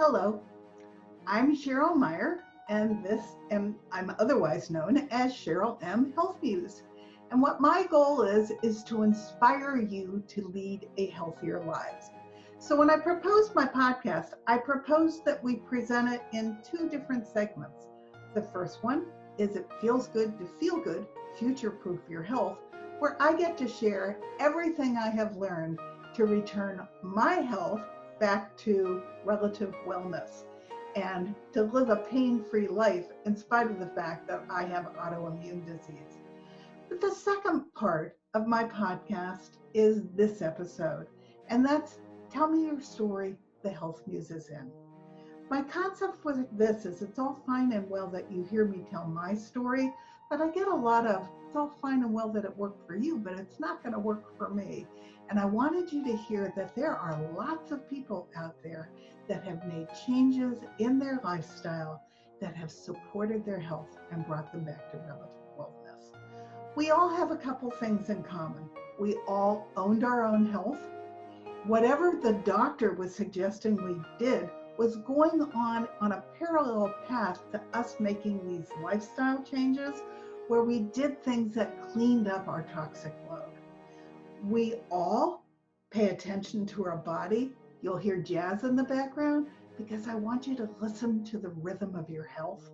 Hello, I'm Cheryl Meyer, and I'm otherwise known as Cheryl M. Health Muse. And what my goal is to inspire you to lead a healthier life. So when I proposed my podcast, I proposed that we present it in two different segments. The first one is It Feels Good to Feel Good, Future Proof Your Health, where I get to share everything I have learned to return my health back to relative wellness and to live a pain-free life in spite of the fact that I have autoimmune disease. But the second part of my podcast is this episode, and that's Tell Me Your Story, the Health Muse is in. My concept with this is it's all fine and well that you hear me tell my story, but I get a lot of, it's all fine and well that it worked for you, but it's not going to work for me. And I wanted you to hear that there are lots of people out there that have made changes in their lifestyle that have supported their health and brought them back to relative wellness. We all have a couple things in common. We all owned our own health. Whatever the doctor was suggesting we did was going on a parallel path to us making these lifestyle changes where we did things that cleaned up our toxic load. We all pay attention to our body. You'll hear jazz in the background because I want you to listen to the rhythm of your health,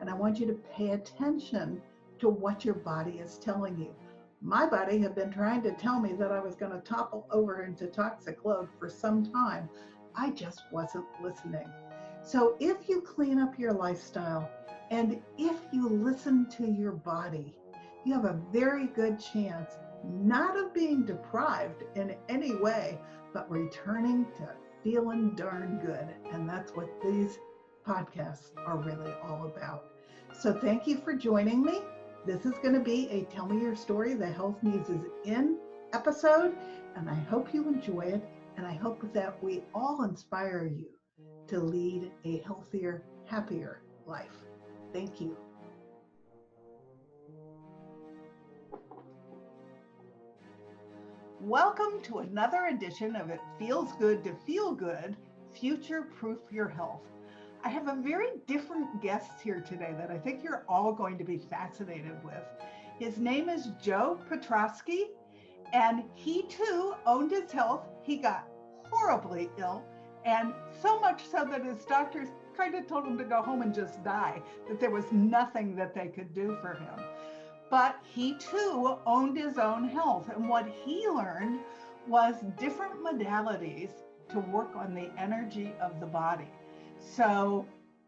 and I want you to pay attention to what your body is telling you. My body had been trying to tell me that I was going to topple over into toxic load for some time. I just wasn't listening. So if you clean up your lifestyle and if you listen to your body, you have a very good chance not of being deprived in any way, but returning to feeling darn good. And that's what these podcasts are really all about. So thank you for joining me. This is going to be a Tell Me Your Story, the Health Muse is in episode, and I hope you enjoy it. And I hope that we all inspire you to lead a healthier, happier life. Thank you. Welcome to another edition of It Feels Good to Feel Good, Future Proof Your Health. I have a very different guest here today that I think you're all going to be fascinated with. His name is Joe Petroski, and he too owned his health. He got horribly ill, and so much so that his doctors kind of told him to go home and just die, that there was nothing that they could do for him. But he too owned his own health, and what he learned was different modalities to work on the energy of the body. So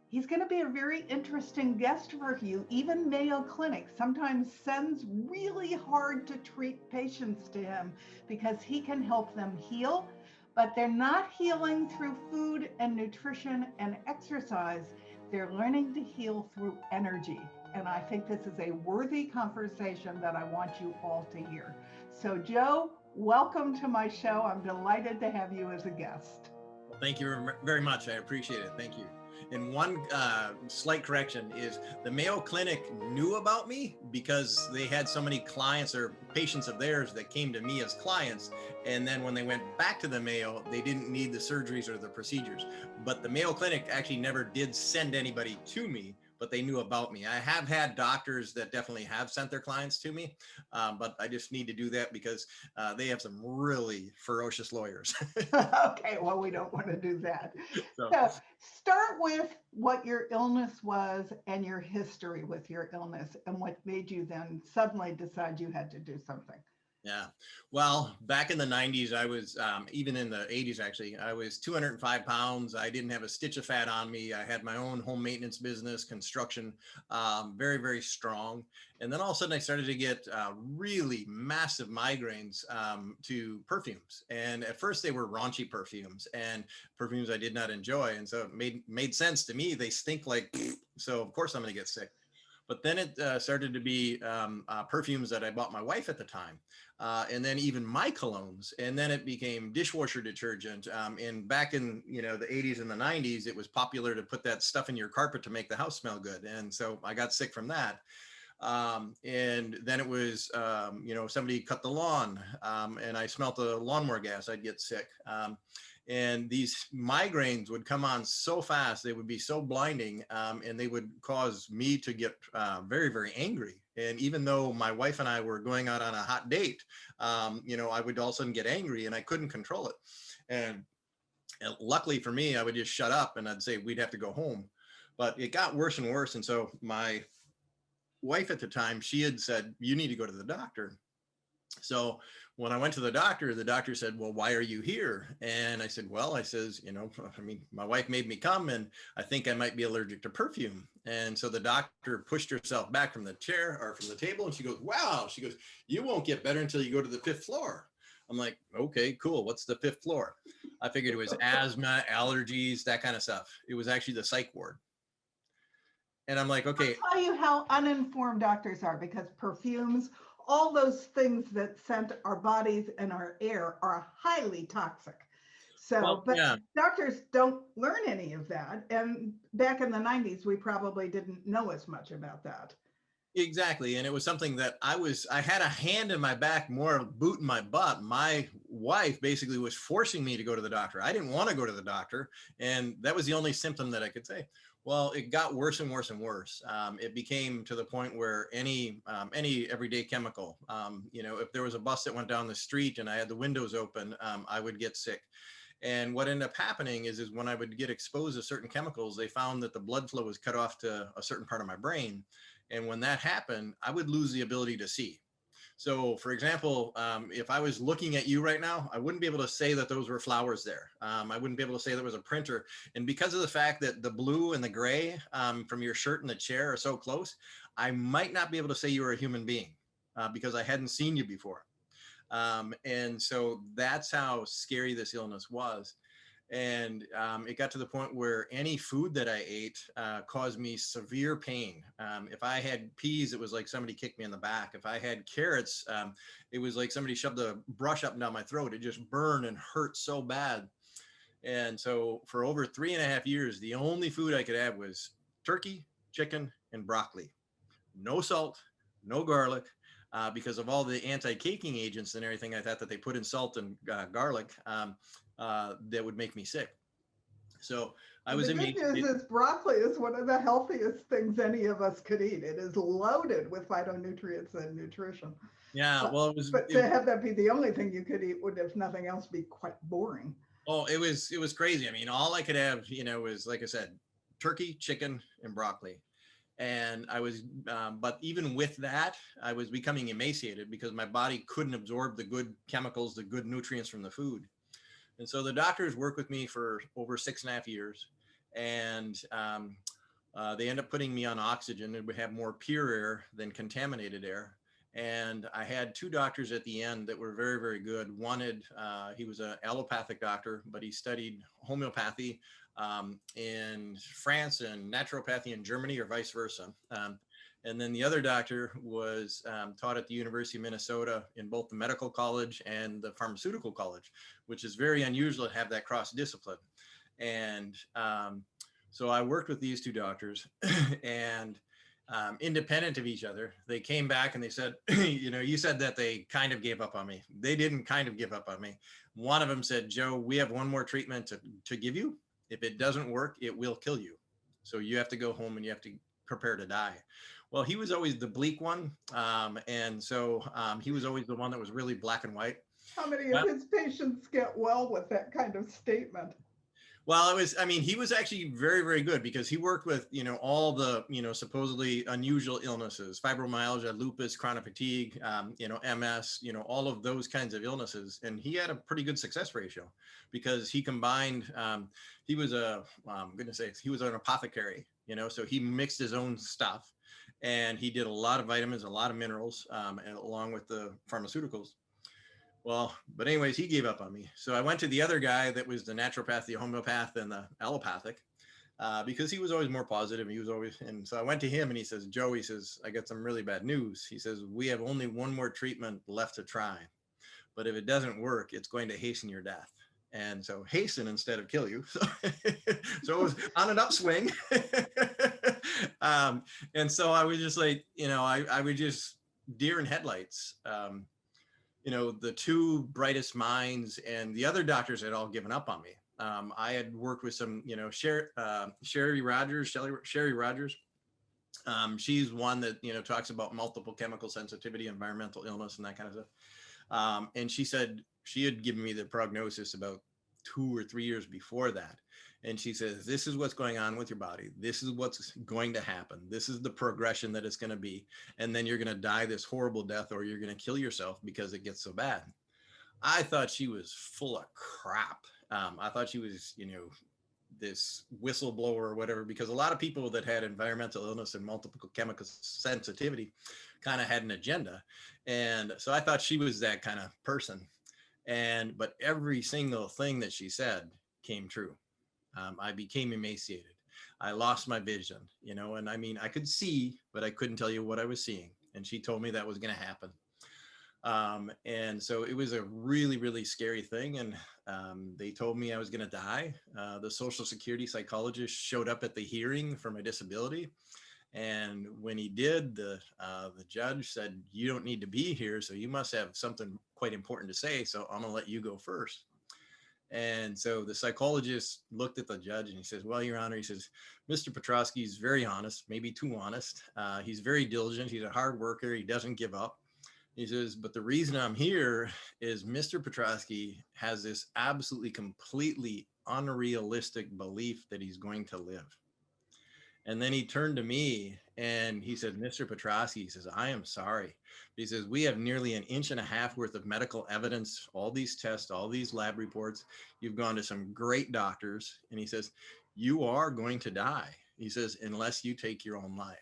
he's going to be a very interesting guest for you. Even Mayo Clinic sometimes sends really hard to treat patients to him because he can help them heal, but they're not healing through food and nutrition and exercise. They're learning to heal through energy. And I think this is a worthy conversation that I want you all to hear. So Joe, welcome to my show. I'm delighted to have you as a guest. Well, thank you very much. I appreciate it. Thank you. And one slight correction is the Mayo Clinic knew about me because they had so many clients or patients of theirs that came to me as clients. And then when they went back to the Mayo, they didn't need the surgeries or the procedures. But the Mayo Clinic actually never did send anybody to me, but they knew about me. I have had doctors that definitely have sent their clients to me, but I just need to do that because they have some really ferocious lawyers. Okay, well, we don't want to do that. So start with what your illness was and your history with your illness and what made you then suddenly decide you had to do something. Yeah. Well, back in the 90s, I was, even in the 80s, actually, I was 205 pounds. I didn't have a stitch of fat on me. I had my own home maintenance business, construction, very, very strong. And then all of a sudden I started to get really massive migraines to perfumes. And at first they were raunchy perfumes and perfumes I did not enjoy. And so it made sense to me. They stink like, so of course I'm going to get sick. But then it started to be perfumes that I bought my wife at the time. And then even my colognes, and then it became dishwasher detergent. And back in, the 80s and the 90s, it was popular to put that stuff in your carpet to make the house smell good. And so I got sick from that. And then it was, somebody cut the lawn, and I smelt the lawnmower gas, I'd get sick. And these migraines would come on so fast, they would be so blinding, and they would cause me to get very, very angry. And even though my wife and I were going out on a hot date, I would all of a sudden get angry and I couldn't control it. And luckily for me, I would just shut up and I'd say we'd have to go home. But it got worse and worse. And so my wife at the time, she had said, you need to go to the doctor. So when I went to the doctor said, well, why are you here? And I said, well, my wife made me come and I think I might be allergic to perfume. And so the doctor pushed herself back from the chair or from the table. And she goes, wow, she goes, you won't get better until you go to the 5th floor. I'm like, okay, cool. What's the 5th floor? I figured it was asthma, allergies, that kind of stuff. It was actually the psych ward. And I'm like, okay. I'll tell you how uninformed doctors are, because perfumes, all those things that scent our bodies and our air are highly toxic. So, Well, but yeah. doctors don't learn any of that. And back in the 90s, we probably didn't know as much about that. Exactly. And it was something that I had a hand in my back, more of a boot in my butt. My wife basically was forcing me to go to the doctor. I didn't want to go to the doctor. And that was the only symptom that I could say. Well, it got worse and worse and worse. It became to the point where any everyday chemical, if there was a bus that went down the street and I had the windows open, I would get sick. And what ended up happening is when I would get exposed to certain chemicals, they found that the blood flow was cut off to a certain part of my brain. And when that happened, I would lose the ability to see. So for example, if I was looking at you right now, I wouldn't be able to say that those were flowers there. I wouldn't be able to say there was a printer. And because of the fact that the blue and the gray from your shirt and the chair are so close, I might not be able to say you were a human being because I hadn't seen you before. And so that's how scary this illness was. And it got to the point where any food that I ate caused me severe pain. If I had peas, it was like somebody kicked me in the back. If I had carrots, it was like somebody shoved a brush up and down my throat. It just burned and hurt so bad. And so for over 3.5 years, the only food I could have was turkey, chicken, and broccoli. No salt, no garlic. Because of all the anti-caking agents and everything like that they put in salt and garlic, that would make me sick. So I was The good news is broccoli is one of the healthiest things any of us could eat. It is loaded with phytonutrients and nutrition. Yeah, well, But to have that be the only thing you could eat would, if nothing else, be quite boring. Oh, it was crazy. I mean, all I could have, was, like I said, turkey, chicken, and broccoli. And I was, but even with that, I was becoming emaciated because my body couldn't absorb the good chemicals, the good nutrients from the food. And so the doctors worked with me for over 6.5 years, and they end up putting me on oxygen, and we have more pure air than contaminated air. And I had 2 doctors at the end that were very, very good. One he was an allopathic doctor, but he studied homeopathy in France and naturopathy in Germany, or vice versa. And then the other doctor was taught at the University of Minnesota in both the medical college and the pharmaceutical college, which is very unusual to have that cross discipline. And so I worked with these 2 doctors and independent of each other, they came back and they said, you said that they kind of gave up on me. They didn't kind of give up on me. One of them said, Joe, we have one more treatment to give you. If it doesn't work, it will kill you. So you have to go home and you have to prepare to die. Well, he was always the bleak one. And so he was always the one that was really black and white. How many of his patients get well with that kind of statement? Well, he was actually very, very good because he worked with, all the, supposedly unusual illnesses, fibromyalgia, lupus, chronic fatigue, MS, all of those kinds of illnesses. And he had a pretty good success ratio because he combined, he was he was an apothecary, so he mixed his own stuff and he did a lot of vitamins, a lot of minerals, and along with the pharmaceuticals. Well, but anyways, he gave up on me. So I went to the other guy that was the naturopath, the homeopath, and the allopathic, because he was always more positive. And so I went to him and he says, Joe, he says, I got some really bad news. He says, we have only one more treatment left to try. But if it doesn't work, it's going to hasten your death. And so hasten instead of kill you. So it was on an upswing. And so I was just like, I would just deer in headlights. The two brightest minds and the other doctors had all given up on me. I had worked with some, Sherry Rogers. She's one that, talks about multiple chemical sensitivity, environmental illness, and that kind of stuff. And she said she had given me the prognosis about 2 or 3 years before that. And she says, this is what's going on with your body. This is what's going to happen. This is the progression that it's going to be. And then you're going to die this horrible death, or you're going to kill yourself because it gets so bad. I thought she was full of crap. I thought she was, this whistleblower or whatever, because a lot of people that had environmental illness and multiple chemical sensitivity kind of had an agenda. And so I thought she was that kind of person. But every single thing that she said came true. I became emaciated. I lost my vision, and I mean, I could see, but I couldn't tell you what I was seeing. And she told me that was going to happen. And so it was a really, really scary thing. And they told me I was going to die. The Social Security psychologist showed up at the hearing for my disability. And when he did, the judge said, you don't need to be here, so you must have something quite important to say. So I'm going to let you go first. And so the psychologist looked at the judge and he says, well, Your Honor, he says, Mr. Petroski is very honest, maybe too honest. He's very diligent. He's a hard worker. He doesn't give up. He says, but the reason I'm here is Mr. Petroski has this absolutely completely unrealistic belief that he's going to live. And then he turned to me and he said, Mr. Petroski, he says, I am sorry. He says, we have nearly 1.5 inches worth of medical evidence, all these tests, all these lab reports. You've gone to some great doctors. And he says, you are going to die. He says, unless you take your own life.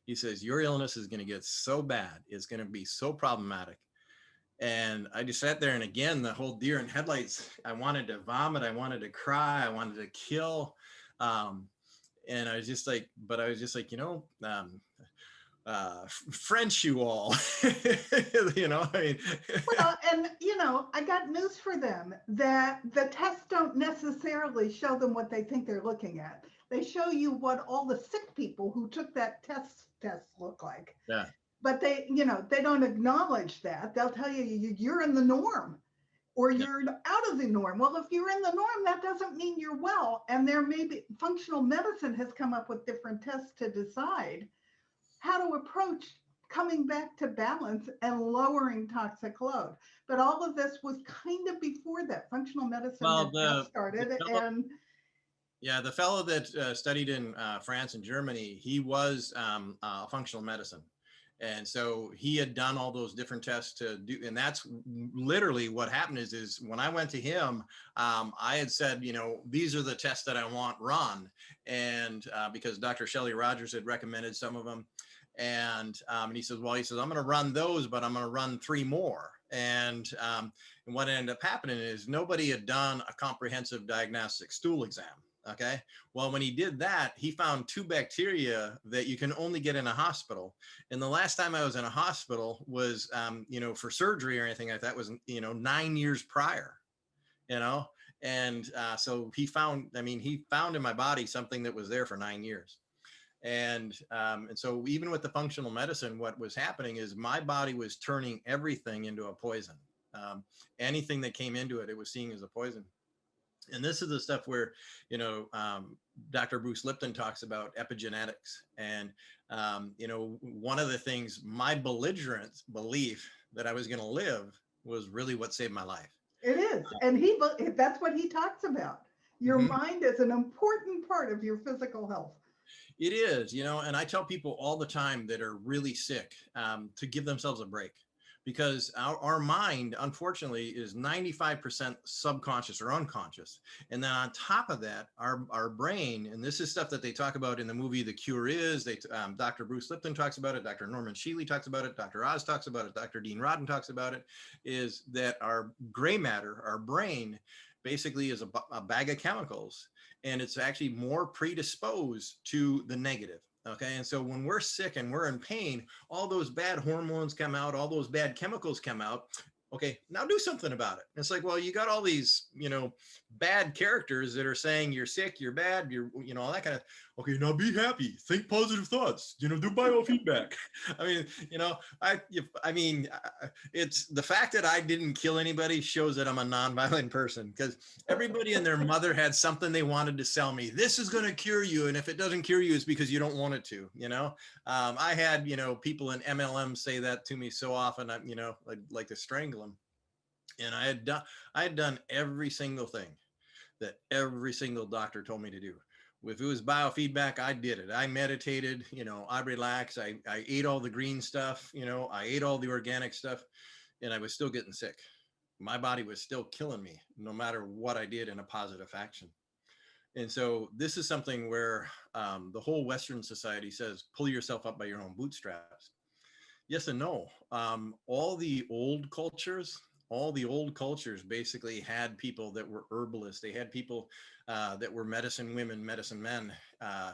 He says, your illness is going to get so bad. It's going to be so problematic. And I just sat there, and again, the whole deer in headlights, I wanted to vomit. I wanted to cry. I wanted to kill. And I was just like, French you all, I mean. Well, and I got news for them that the tests don't necessarily show them what they think they're looking at. They show you what all the sick people who took that test look like. Yeah. But they don't acknowledge that. They'll tell you you're in the norm, or you're out of the norm. Well, if you're in the norm, that doesn't mean you're well. And there may be, functional medicine has come up with different tests to decide how to approach coming back to balance and lowering toxic load. But all of this was kind of before that. Functional medicine had just started. The fellow that studied in France and Germany, he was functional medicine. And so he had done all those different tests to do, and that's literally what happened is when I went to him, I had said, these are the tests that I want run. And because Dr. Shelley Rogers had recommended some of them. And he says, I'm going to run those, but I'm going to run 3 more. And what ended up happening is nobody had done a comprehensive diagnostic stool exam. Okay. Well, when he did that, he found 2 bacteria that you can only get in a hospital. And the last time I was in a hospital was, for surgery or anything like that was, 9 years prior, and so he found in my body something that was there for 9 years. And so even with the functional medicine, what was happening is my body was turning everything into a poison. Anything that came into it, it was seeing as a poison. And this is the stuff where, Dr. Bruce Lipton talks about epigenetics. And, one of the things, my belligerent belief that I was going to live was really what saved my life. It is. And that's what he talks about. Your mind is an important part of your physical health. It is, and I tell people all the time that are really sick to give themselves a break. Because our mind, unfortunately, is 95% subconscious or unconscious. And then on top of that, our brain, and this is stuff that they talk about in the movie The Cure Is, Dr. Bruce Lipton talks about it, Dr. Norman Shealy talks about it, Dr. Oz talks about it, Dr. Dean Rodden talks about it, is that our gray matter, our brain, basically is a bag of chemicals. And it's actually more predisposed to the negative. Okay. And so when we're sick and we're in pain, all those bad hormones come out, all those bad chemicals come out. Okay, now do something about it. It's like, well, you got all these, bad characters that are saying you're sick, you're bad, all that kind of. Okay, now be happy, think positive thoughts, do biofeedback. I mean, it's the fact that I didn't kill anybody shows that I'm a nonviolent person, because everybody and their mother had something they wanted to sell me. This is going to cure you, and if it doesn't cure you, it's because you don't want it to. I had people in MLM say that to me so often. I'd like to strangle them. And I had done every single thing that every single doctor told me to do. If it was biofeedback, I did it. I meditated, I relaxed. I ate all the green stuff, I ate all the organic stuff, and I was still getting sick. My body was still killing me no matter what I did in a positive action. And so this is something where the whole Western society says, pull yourself up by your own bootstraps. Yes and no. All the old cultures basically had people that were herbalists. They had people that were medicine women, medicine men,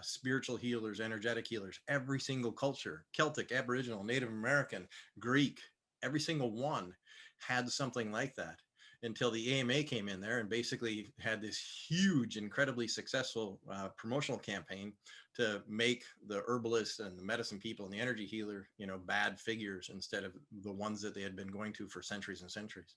spiritual healers, energetic healers. Every single culture, Celtic, Aboriginal, Native American, Greek, every single one had something like that, until the AMA came in there and basically had this huge, incredibly successful promotional campaign to make the herbalists and the medicine people and the energy healer, bad figures instead of the ones that they had been going to for centuries and centuries.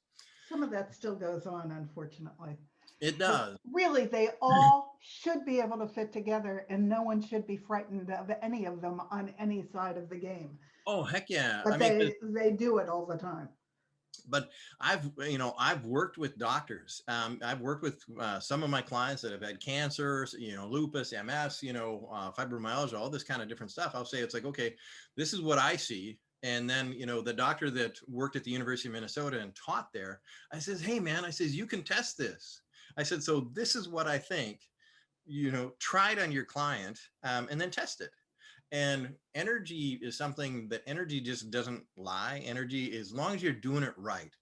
Some of that still goes on, unfortunately. It But does. really, they all should be able to fit together, and no one should be frightened of any of them on any side of the game. Oh, heck yeah. But they do it all the time. But I've worked with doctors. I've worked with some of my clients that have had cancer, lupus, MS, fibromyalgia, all this kind of different stuff. I'll say, it's like, okay, this is what I see. And then, the doctor that worked at the University of Minnesota and taught there, I says, hey man, I says, you can test this. I said, so this is what I think, try it on your client, and then test it. And energy is something that energy just doesn't lie. Energy, as long as you're doing it right,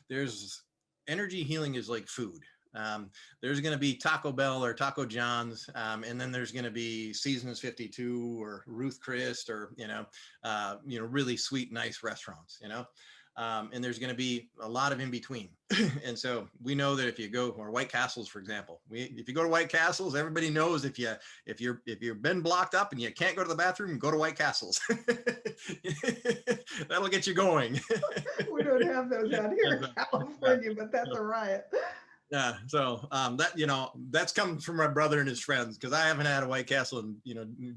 there's energy healing is like food. There's going to be Taco Bell or Taco John's, and then there's going to be Seasons 52 or Ruth Chris, or really sweet, nice restaurants. And there's going to be a lot of in between. And so we know that if you go, or White Castles, for example, if you go to White Castles, everybody knows if you've been blocked up and you can't go to the bathroom, go to White Castles. That'll get you going. We don't have those out here in California, but that's a riot. Yeah. So that's come from my brother and his friends, because I haven't had a White Castle in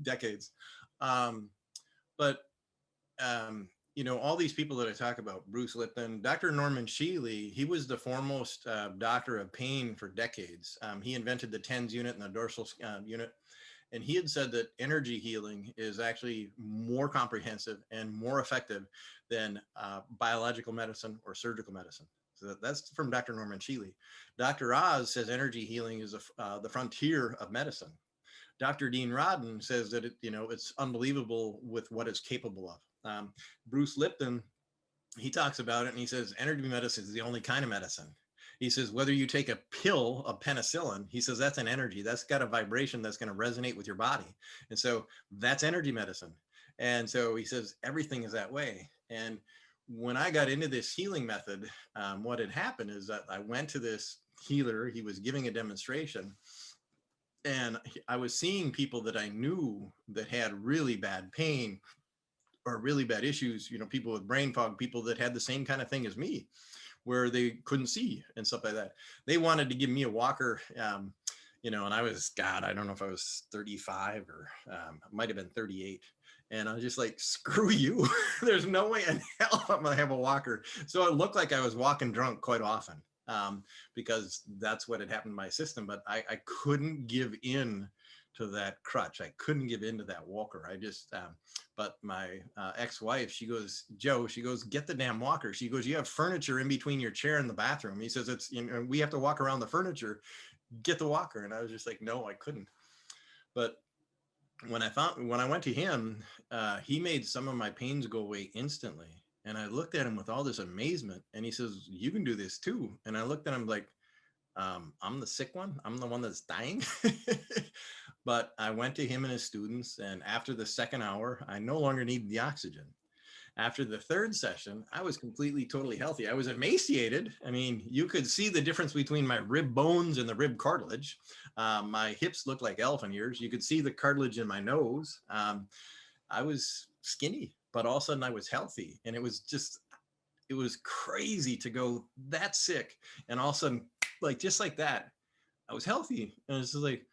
decades. But all these people that I talk about, Bruce Lipton, Dr. Norman Shealy, he was the foremost doctor of pain for decades. He invented the TENS unit and the dorsal unit. And he had said that energy healing is actually more comprehensive and more effective than biological medicine or surgical medicine. So that's from Dr. Norman Shealy. Dr. Oz says energy healing is the frontier of medicine. Dr. Dean Rodden says that it's unbelievable with what it's capable of. Bruce Lipton, he talks about it, and he says energy medicine is the only kind of medicine. He says whether you take a pill of penicillin, he says that's an energy, that's got a vibration that's going to resonate with your body, and so that's energy medicine. And so he says everything is that way. And when I got into this healing method, what had happened is that I went to this healer. He was giving a demonstration, and I was seeing people that I knew that had really bad pain or really bad issues, people with brain fog, people that had the same kind of thing as me, where they couldn't see and stuff like that. They wanted to give me a walker, and I was, God, I don't know if I was 35 or might have been 38. And I was just like, screw you. There's no way in hell I'm going to have a walker. So it looked like I was walking drunk quite often, because that's what had happened to my system. But I couldn't give in to that crutch. I couldn't give in to that walker. I just, but my ex-wife, she goes, Joe, she goes, get the damn walker. She goes, you have furniture in between your chair and the bathroom. He says, it's, we have to walk around the furniture, get the walker. And I was just like, no, I couldn't. But when I went to him, he made some of my pains go away instantly. And I looked at him with all this amazement, and he says, you can do this too. And I looked at him like, I'm the sick one. I'm the one that's dying. But I went to him and his students, and after the second hour, I no longer needed the oxygen. After the third session, I was completely, totally healthy. I was emaciated. I mean, you could see the difference between my rib bones and the rib cartilage. My hips looked like elephant ears. You could see the cartilage in my nose. I was skinny, but all of a sudden I was healthy. And it was just, it was crazy to go that sick. And all of a sudden, like, just like that, I was healthy. And it's just like,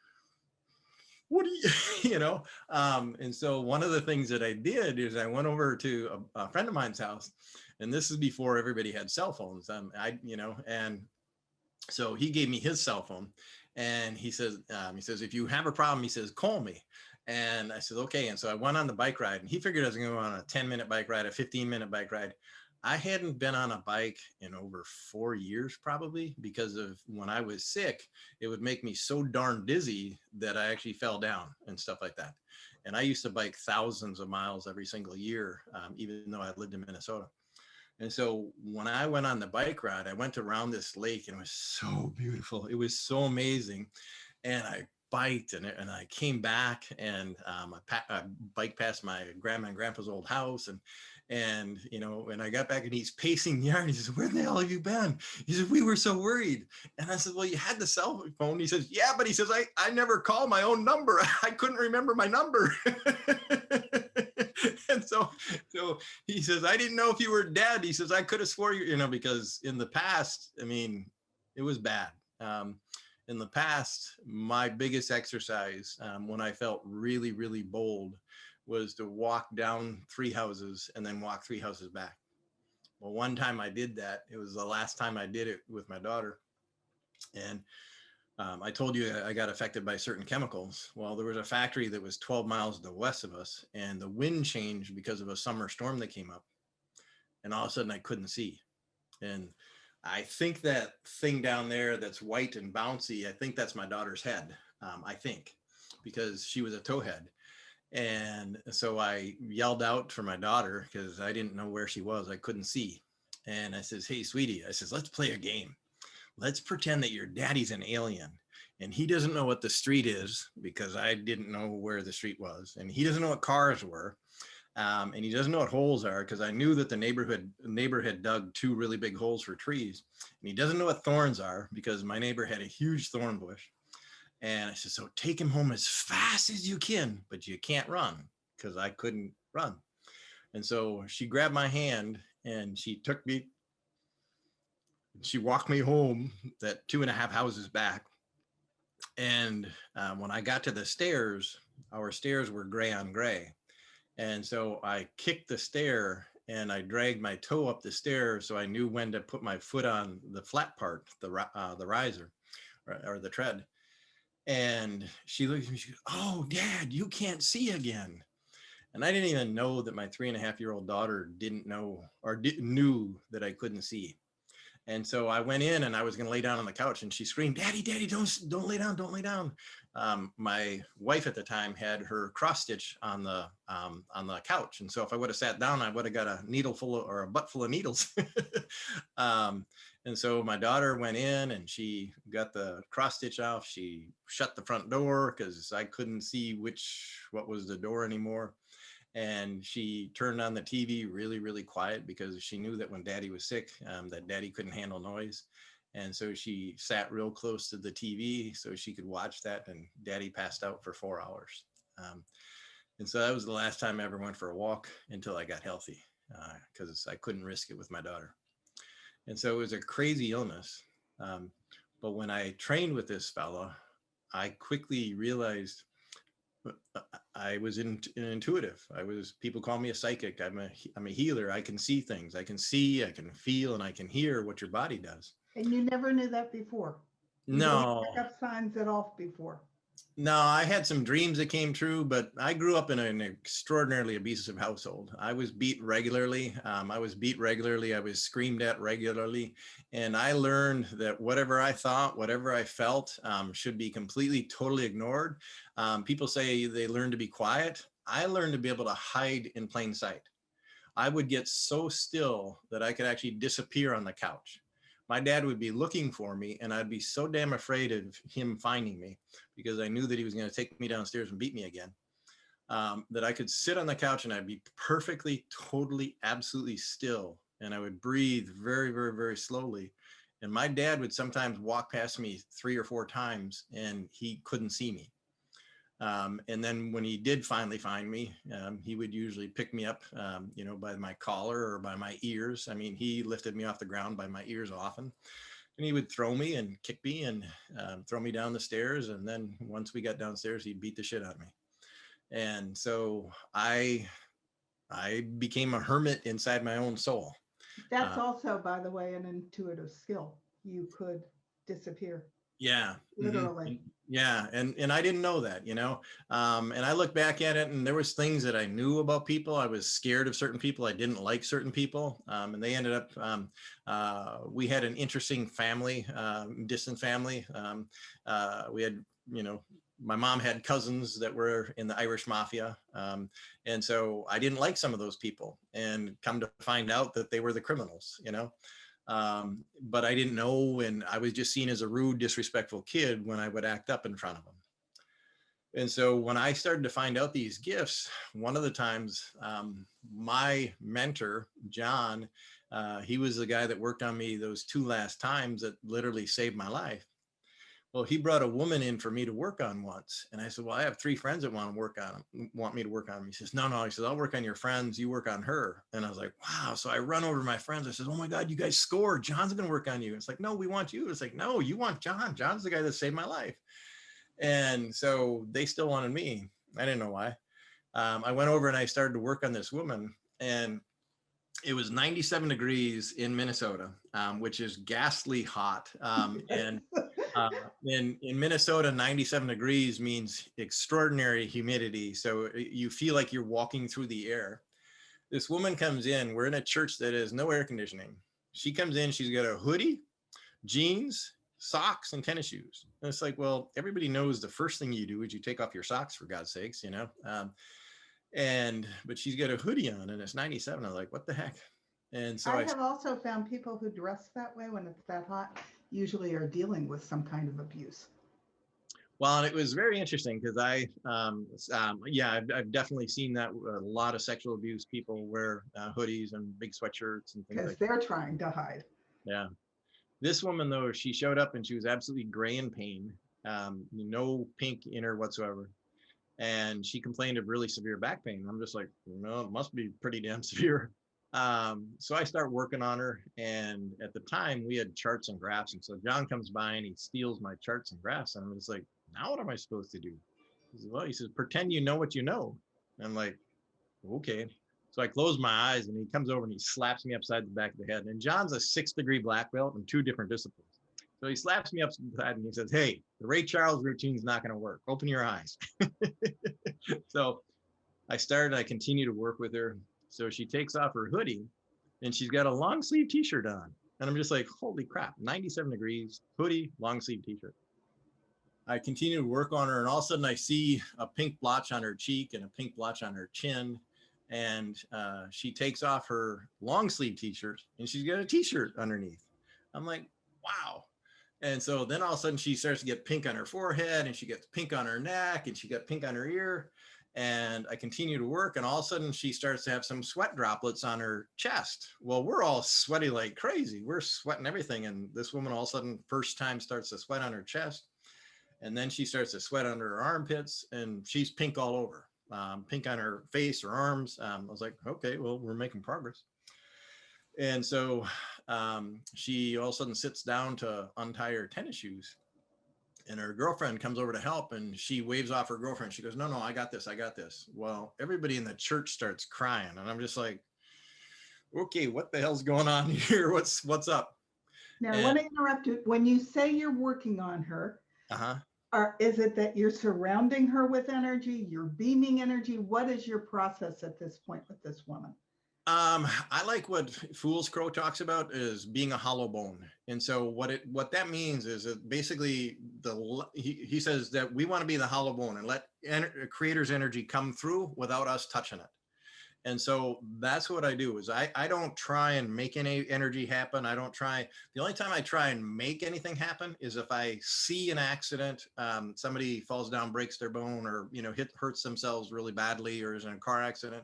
what do you, and so one of the things that I did is I went over to a friend of mine's house, and this is before everybody had cell phones. And so he gave me his cell phone, and he says, if you have a problem, he says, call me. And I said, okay. And so I went on the bike ride, and he figured I was going to go on a 10-minute bike ride, a 15-minute bike ride. I hadn't been on a bike in over 4 years, probably, because of when I was sick, it would make me so darn dizzy that I actually fell down and stuff like that. And I used to bike thousands of miles every single year, even though I lived in Minnesota. And so when I went on the bike ride, I went around this lake, and it was so beautiful. It was so amazing. And I biked, and I came back, and I biked past my grandma and grandpa's old house, and I got back, and he's pacing the yard. He says, where the hell have you been? He said, we were so worried. And I said, well, you had the cell phone. He says, yeah, but he says, I never called my own number. I couldn't remember my number. And so he says, I didn't know if you were dead. He says, I could have swore because in the past, I mean, it was bad. In the past, my biggest exercise when I felt really, really bold was to walk down 3 houses and then walk 3 houses back. Well, one time I did that. It was the last time I did it with my daughter. And I told you I got affected by certain chemicals. Well, there was a factory that was 12 miles to the west of us, and the wind changed because of a summer storm that came up. And all of a sudden I couldn't see. And I think that thing down there that's white and bouncy, I think that's my daughter's head. I think, because she was a towhead. And so I yelled out for my daughter because I didn't know where she was. I couldn't see. And I says, hey, sweetie, I says, let's play a game. Let's pretend that your daddy's an alien, and he doesn't know what the street is because I didn't know where the street was. And he doesn't know what cars were. And he doesn't know what holes are because I knew that the neighbor had dug 2 really big holes for trees. And he doesn't know what thorns are because my neighbor had a huge thorn bush. And I said, so take him home as fast as you can, but you can't run, because I couldn't run. And so she grabbed my hand and she took me, she walked me home that 2.5 houses back. And when I got to the stairs, our stairs were gray on gray. And so I kicked the stair and I dragged my toe up the stair, so I knew when to put my foot on the flat part, the riser or the tread. And she looked at me, she goes, oh, Dad, you can't see again. And I didn't even know that my 3.5-year-old daughter didn't know or knew that I couldn't see. And so I went in and I was going to lay down on the couch, and she screamed, Daddy, Daddy, don't lay down, don't lay down. My wife at the time had her cross stitch on the couch. And so if I would have sat down, I would have got a needle full of, or a butt full of needles. And so my daughter went in and she got the cross stitch off. She shut the front door because I couldn't see what was the door anymore. And she turned on the TV really, really quiet because she knew that when Daddy was sick, that Daddy couldn't handle noise. And so she sat real close to the TV so she could watch that, and Daddy passed out for 4 hours. And so that was the last time I ever went for a walk until I got healthy, because I couldn't risk it with my daughter. And so it was a crazy illness. But when I trained with this fella, I quickly realized I was intuitive. People call me a psychic. I'm a healer. I can see things. I can see, I can feel, and I can hear what your body does. And you never knew that before? No. You pick up signs at all before? No, I had some dreams that came true, but I grew up in an extraordinarily abusive household. I was beat regularly. I was screamed at regularly. And I learned that whatever I thought, whatever I felt, should be completely, totally ignored. People say they learn to be quiet. I learned to be able to hide in plain sight. I would get so still that I could actually disappear on the couch. My dad would be looking for me, and I'd be so damn afraid of him finding me because I knew that he was going to take me downstairs and beat me again. that I could sit on the couch and I'd be perfectly, totally, absolutely still. And I would breathe very, very, very slowly. And my dad would sometimes walk past me 3 or 4 times and he couldn't see me. And then when he did finally find me, he would usually pick me up, by my collar or by my ears. I mean, he lifted me off the ground by my ears often. And he would throw me and kick me and throw me down the stairs. And then once we got downstairs, he'd beat the shit out of me. And so I became a hermit inside my own soul. That's also, by the way, an intuitive skill. You could disappear. Yeah. Literally. Yeah. And I didn't know that, and I look back at it and there was things that I knew about people. I was scared of certain people. I didn't like certain people. And they ended up, we had an interesting family, distant family. We had, my mom had cousins that were in the Irish mafia. And so I didn't like some of those people and come to find out that they were the criminals, but I didn't know. And I was just seen as a rude, disrespectful kid when I would act up in front of them. And so when I started to find out these gifts, one of the times, my mentor, John, he was the guy that worked on me those 2 last times that literally saved my life. Well, he brought a woman in for me to work on once. And I said, well, I have 3 friends that want me to work on them. He says, no. He says, I'll work on your friends. You work on her. And I was like, wow. So I run over to my friends. I said, oh my God, you guys scored. John's going to work on you. It's like, no, we want you. It's like, no, you want John. John's the guy that saved my life. And so they still wanted me. I didn't know why. I went over and I started to work on this woman, and it was 97 degrees in Minnesota, which is ghastly hot. And in Minnesota, 97 degrees means extraordinary humidity. So you feel like you're walking through the air. This woman comes in, we're in a church that has no air conditioning. She comes in, she's got a hoodie, jeans, socks, and tennis shoes. And it's like, well, everybody knows the first thing you do is you take off your socks, for God's sakes, but she's got a hoodie on and it's 97. I'm like, what the heck? And so I have also found people who dress that way when it's that hot usually are dealing with some kind of abuse. Well, and it was very interesting because I've definitely seen that a lot of sexual abuse. People wear hoodies and big sweatshirts and things like that. Because they're trying to hide. Yeah. This woman, though, she showed up and she was absolutely gray in pain, no pink in her whatsoever. And she complained of really severe back pain. I'm just like, no, it must be pretty damn severe. So I start working on her. And at the time we had charts and graphs. And so John comes by and he steals my charts and graphs. And I'm just like, now what am I supposed to do? He says, pretend you know what you know. And I'm like, okay. So I close my eyes and he comes over and he slaps me upside the back of the head. And John's a 6th-degree black belt in 2 different disciplines. So he slaps me upside and he says, hey, the Ray Charles routine is not going to work. Open your eyes. So I continue to work with her. So she takes off her hoodie and she's got a long sleeve t-shirt on. And I'm just like, holy crap, 97 degrees, hoodie, long sleeve t-shirt. I continue to work on her and all of a sudden I see a pink blotch on her cheek and a pink blotch on her chin. And she takes off her long sleeve t-shirt and she's got a t-shirt underneath. I'm like, wow. And so then all of a sudden she starts to get pink on her forehead and she gets pink on her neck and she got pink on her ear. And I continue to work and all of a sudden she starts to have some sweat droplets on her chest. Well, we're all sweaty like crazy. We're sweating everything. And this woman all of a sudden first time starts to sweat on her chest. And then she starts to sweat under her armpits and she's pink all over. Pink on her face, her arms. I was like, okay, well, we're making progress. And so she all of a sudden sits down to untie her tennis shoes. And her girlfriend comes over to help and she waves off her girlfriend. She goes, no, I got this. Well, everybody in the church starts crying. And I'm just like, okay, what the hell's going on here? What's up? Now, I want to interrupt you. When you say you're working on her, is it that you're surrounding her with energy? You're beaming energy? What is your process at this point with this woman? I like what Fool's Crow talks about is being a hollow bone. And so what that means is that basically he says that we want to be the hollow bone and let creator's energy come through without us touching it. And so that's what I do is I don't try and make any energy happen. I don't try. The only time I try and make anything happen is if I see an accident, somebody falls down, breaks their bone, or hurts themselves really badly, or is in a car accident.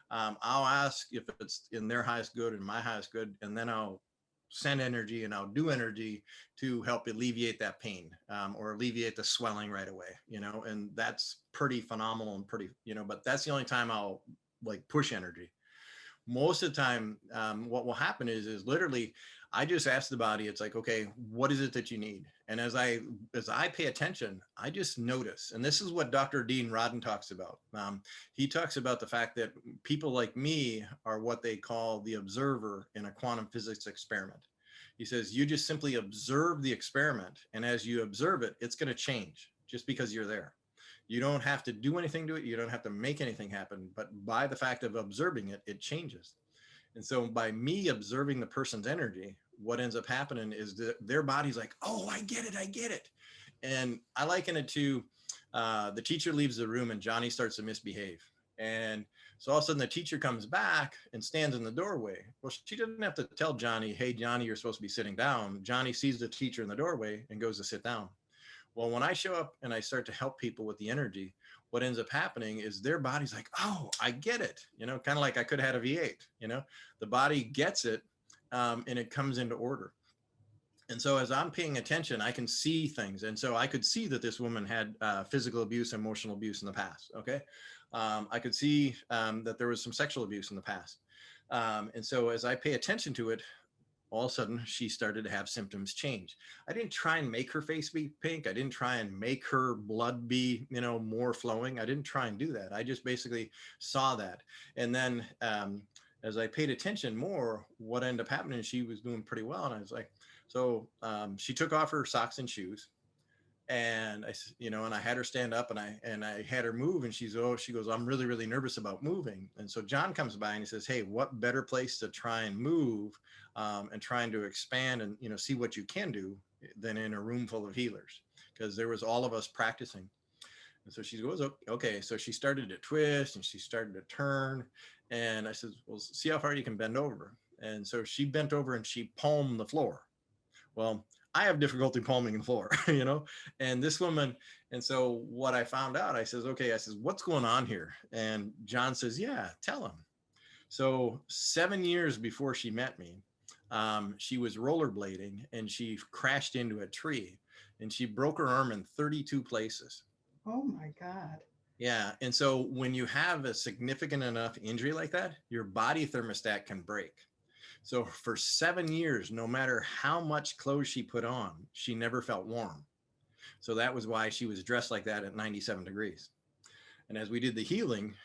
I'll ask if it's in their highest good and my highest good, and then I'll send energy and I'll do energy to help alleviate that pain, or alleviate the swelling right away, and that's pretty phenomenal and pretty, but that's the only time I'll like push energy. Most of the time, what will happen is literally I just ask the body, it's like, okay, what is it that you need? And as I pay attention, I just notice. And this is what Dr. Dean Rodden talks about. He talks about the fact that people like me are what they call the observer in a quantum physics experiment. He says you just simply observe the experiment, and as you observe it, it's going to change just because you're there. You don't have to do anything to it. You don't have to make anything happen. But by the fact of observing it, it changes. And so by me observing the person's energy, what ends up happening is that their body's like, oh, I get it. I get it. And I liken it to the teacher leaves the room and Johnny starts to misbehave. And so all of a sudden the teacher comes back and stands in the doorway. Well, she doesn't have to tell Johnny, hey, Johnny, you're supposed to be sitting down. Johnny sees the teacher in the doorway and goes to sit down. Well, when I show up and I start to help people with the energy, what ends up happening is their body's like, oh, I get it. Kind of like I could have had a V8, the body gets it, and it comes into order. And so as I'm paying attention, I can see things. And so I could see that this woman had physical abuse, emotional abuse in the past. Okay. I could see that there was some sexual abuse in the past. And so as I pay attention to it, all of a sudden she started to have symptoms change. I didn't try and make her face be pink. I didn't try and make her blood be, more flowing. I didn't try and do that. I just basically saw that. And then as I paid attention more, what ended up happening, she was doing pretty well. And I was like, so she took off her socks and shoes. And and I had her stand up and I had her move, and she goes, I'm really, really nervous about moving. And so John comes by and he says, hey, what better place to try and move and trying to expand and, see what you can do than in a room full of healers? Because there was all of us practicing. And so she goes, okay. So she started to twist and she started to turn. And I said, well, see how far you can bend over. And so she bent over and she palmed the floor. Well, I have difficulty palming the floor, and this woman. And so what I found out, I says, okay, what's going on here? And John says, yeah, tell him. So 7 years before she met me, she was rollerblading and she crashed into a tree and she broke her arm in 32 places. Oh my God. Yeah. And so when you have a significant enough injury like that, your body thermostat can break. So for 7 years, no matter how much clothes she put on, she never felt warm. So that was why she was dressed like that at 97 degrees. And as we did the healing,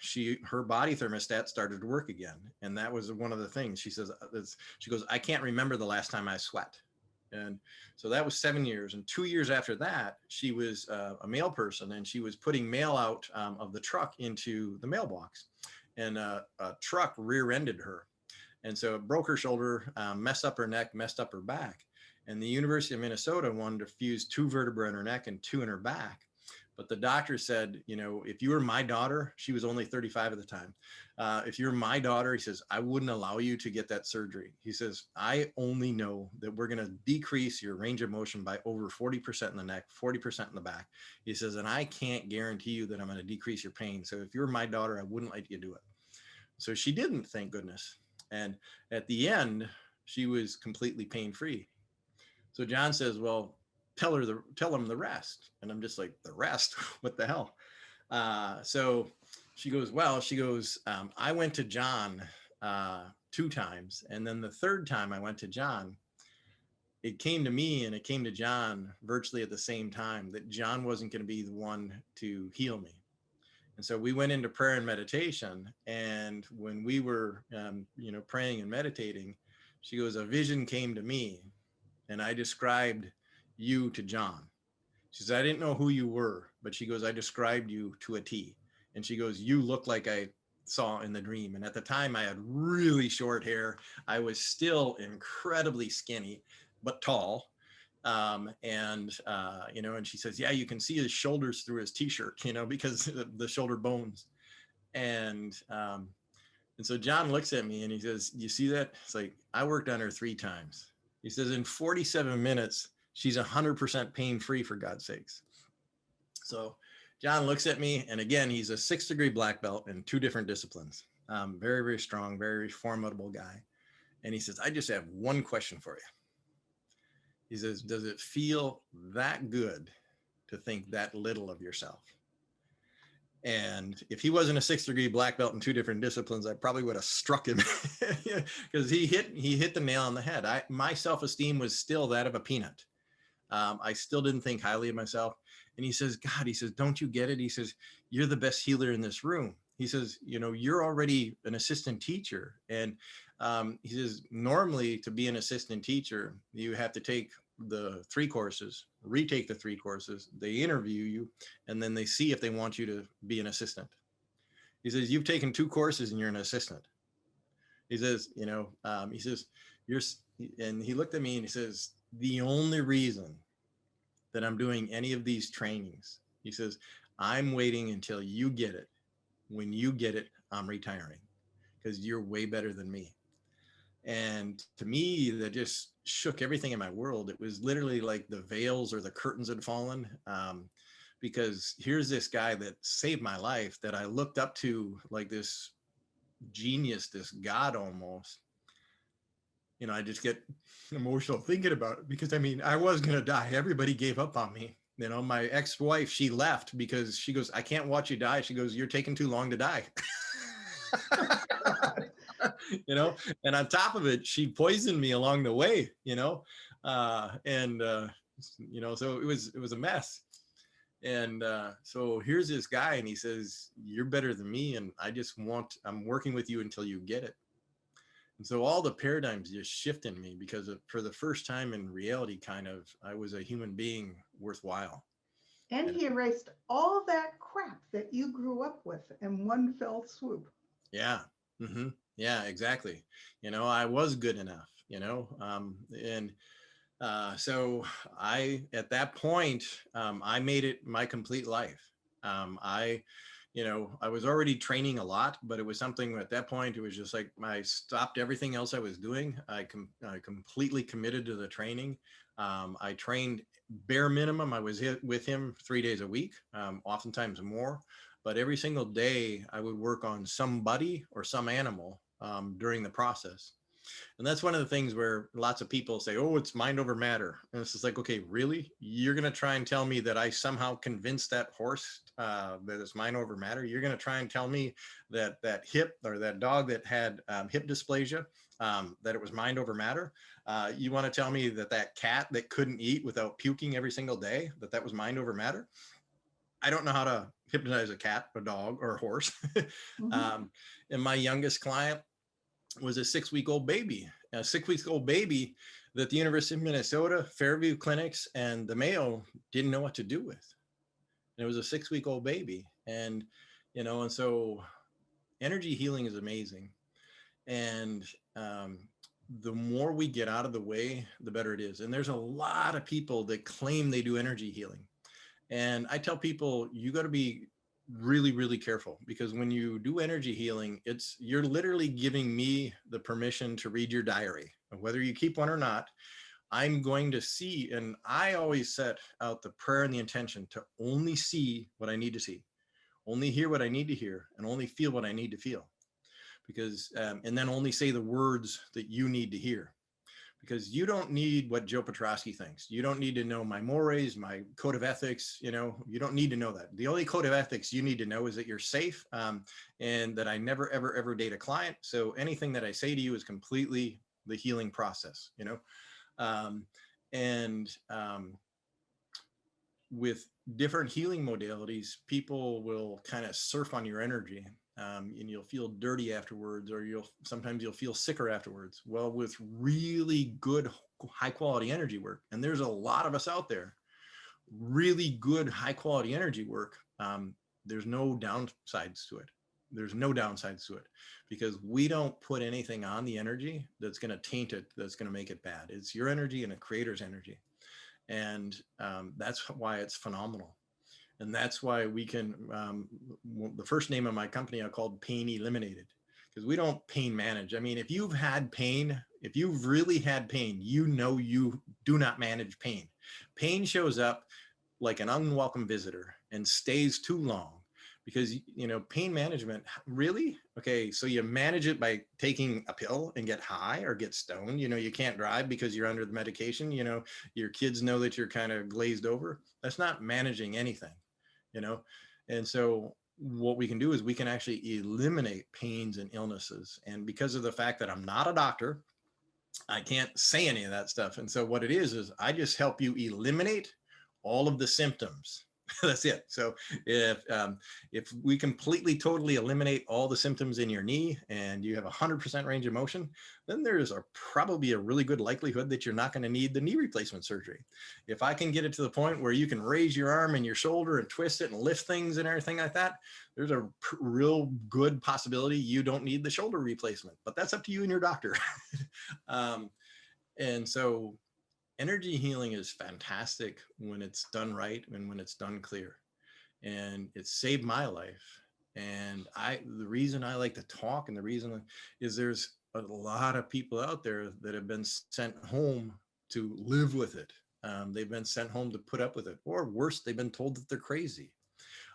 her body thermostat started to work again. And that was one of the things. She says, she goes, I can't remember the last time I sweat. And so that was 7 years. And 2 years after that, she was a mail person and she was putting mail out of the truck into the mailbox. And a truck rear-ended her. And so it broke her shoulder, messed up her neck, messed up her back. And the University of Minnesota wanted to fuse 2 vertebrae in her neck and 2 in her back. But the doctor said, if you were my daughter, she was only 35 at the time. If you're my daughter, he says, I wouldn't allow you to get that surgery. He says, I only know that we're going to decrease your range of motion by over 40% in the neck, 40% in the back. He says, and I can't guarantee you that I'm going to decrease your pain. So if you're my daughter, I wouldn't let you do it. So she didn't, thank goodness. And at the end, she was completely pain-free. So John says, well, tell him the rest. And I'm just like, the rest? What the hell? So she goes, I went to John 2 times. And then the 3rd time I went to John, it came to me and it came to John virtually at the same time that John wasn't going to be the one to heal me. And so we went into prayer and meditation. And when we were, praying and meditating, she goes, a vision came to me and I described you to John. She says, I didn't know who you were, but she goes, I described you to a T. And she goes, you look like I saw in the dream. And at the time I had really short hair. I was still incredibly skinny, but tall. And she says, yeah, you can see his shoulders through his t-shirt, because of the shoulder bones. And And so John looks at me and he says, you see that? It's like, I worked on her 3 times. He says, in 47 minutes, she's 100% pain free, for God's sakes. So John looks at me, and again, he's a 6th-degree black belt in 2 different disciplines. Very, very strong, very formidable guy. And he says, I just have one question for you. He says, does it feel that good to think that little of yourself? And if he wasn't a 6th-degree black belt in 2 different disciplines, I probably would have struck him because he hit the nail on the head. My self-esteem was still that of a peanut. I still didn't think highly of myself. And he says, God, he says, don't you get it? He says, you're the best healer in this room. He says, you know, you're already an assistant teacher. And he says, normally to be an assistant teacher, you have to take the 3 courses, retake the 3 courses, they interview you, and then they see if they want you to be an assistant. He says, you've taken 2 courses and you're an assistant. He says, you know, he says, and he looked at me and he says, the only reason that I'm doing any of these trainings, he says, I'm waiting until you get it. When you get it, I'm retiring because you're way better than me. And to me, that just shook everything in my world. It was literally like the veils or the curtains had fallen, because here's this guy that saved my life that I looked up to like this genius, this God almost. You know, I just get emotional thinking about it because I mean, I was going to die. Everybody gave up on me. You know, my ex-wife, she left because she goes, I can't watch you die. She goes, you're taking too long to die. You know, and on top of it, she poisoned me along the way, you know, you know, so it was a mess. And so here's this guy and he says, you're better than me. And I'm working with you until you get it. And so all the paradigms just shift in me because for the first time in reality, kind of, I was a human being worthwhile. And he erased all that crap that you grew up with in one fell swoop. Yeah. Mm-hmm. Yeah, exactly. You know, I was good enough, you know, so at that point, I made it my complete life. You know, I was already training a lot, but it was something at that point, it was just like, I stopped everything else I was doing. I completely committed to the training. I trained bare minimum. I was with him 3 days a week, oftentimes more, but every single day I would work on somebody or some animal during the process. And that's one of the things where lots of people say, oh, it's mind over matter. And it's just like, okay, really? You're going to try and tell me that I somehow convinced that horse that it's mind over matter? You're going to try and tell me that that hip or that dog that had hip dysplasia, that it was mind over matter? You want to tell me that that cat that couldn't eat without puking every single day, that was mind over matter? I don't know how to hypnotize a cat, a dog, or a horse. Mm-hmm. And my youngest client was a 6-week-old baby, a 6 weeks old baby that the University of Minnesota, Fairview Clinics, and the Mayo didn't know what to do with. And it was a 6-week-old baby. And, you know, and so energy healing is amazing. And the more we get out of the way, the better it is. And there's a lot of people that claim they do energy healing. And I tell people, you got to be really, really careful, because when you do energy healing, you're literally giving me the permission to read your diary, whether you keep one or not. I'm going to see, and I always set out the prayer and the intention to only see what I need to see, only hear what I need to hear, and only feel what I need to feel, because and then only say the words that you need to hear. Because you don't need what Joe Petroski thinks. You don't need to know my mores, my code of ethics. You know, you don't need to know that. The only code of ethics you need to know is that you're safe, and that I never, ever, ever date a client. So anything that I say to you is completely the healing process, you know? With different healing modalities, people will kind of surf on your energy. And you'll feel dirty afterwards, or sometimes you'll feel sicker afterwards. Well, with really good, high quality energy work, and there's a lot of us out there, really good, high quality energy work, there's no downsides to it. There's no downsides to it, because we don't put anything on the energy that's going to taint it, that's going to make it bad. It's your energy and a creator's energy. And that's why it's phenomenal. And that's why we can, the first name of my company I called Pain Eliminated, because we don't pain manage. I mean, if you've had pain, if you've really had pain, you know you do not manage pain. Pain shows up like an unwelcome visitor and stays too long because, pain management, really? Okay, so you manage it by taking a pill and get high or get stoned. You can't drive because you're under the medication. Your kids know that you're kind of glazed over. That's not managing anything, you know? And so what we can do is we can actually eliminate pains and illnesses. And because of the fact that I'm not a doctor, I can't say any of that stuff. And so what it is I just help you eliminate all of the symptoms. That's it. So if we completely, totally eliminate all the symptoms in your knee and you have 100% range of motion, then there's probably a really good likelihood that you're not going to need the knee replacement surgery. If I can get it to the point where you can raise your arm and your shoulder and twist it and lift things and everything like that, there's a real good possibility you don't need the shoulder replacement. But that's up to you and your doctor. And so energy healing is fantastic when it's done right and when it's done clear. And it saved my life. And the reason I like to talk and the reason is there's a lot of people out there that have been sent home to live with it. They've been sent home to put up with it, or worse, they've been told that they're crazy.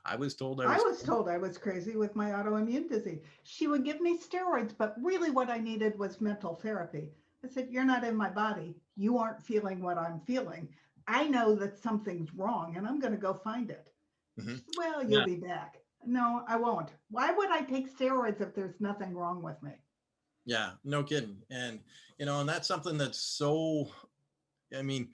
I was told I was told I was crazy with my autoimmune disease. She would give me steroids, but really what I needed was mental therapy. I said, "You're not in my body. You aren't feeling what I'm feeling. I know that something's wrong and I'm going to go find it." Mhm. Well, you'll Yeah, be back. No, I won't. Why would I take steroids if there's nothing wrong with me? yeah, no kidding. And, and that's something that's so, I mean,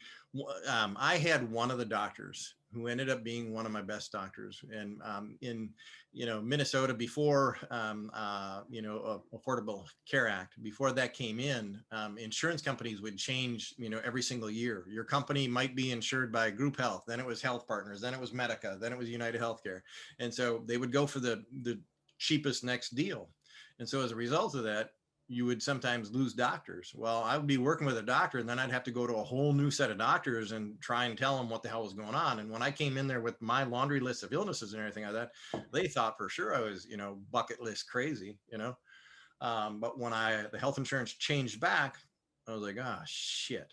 I had one of the doctors who ended up being one of my best doctors, and in Minnesota before Affordable Care Act, before that came in, insurance companies would change every single year. Your company might be insured by Group Health, then it was Health Partners, then it was Medica, then it was United Healthcare, and so they would go for the cheapest next deal. And so as a result of that, you would sometimes lose doctors. Well, I would be working with a doctor and then I'd have to go to a whole new set of doctors and try and tell them what the hell was going on. And when I came in there with my laundry list of illnesses and everything like that, they thought for sure I was, bucket list crazy, but when the health insurance changed back, I was like, ah, shit.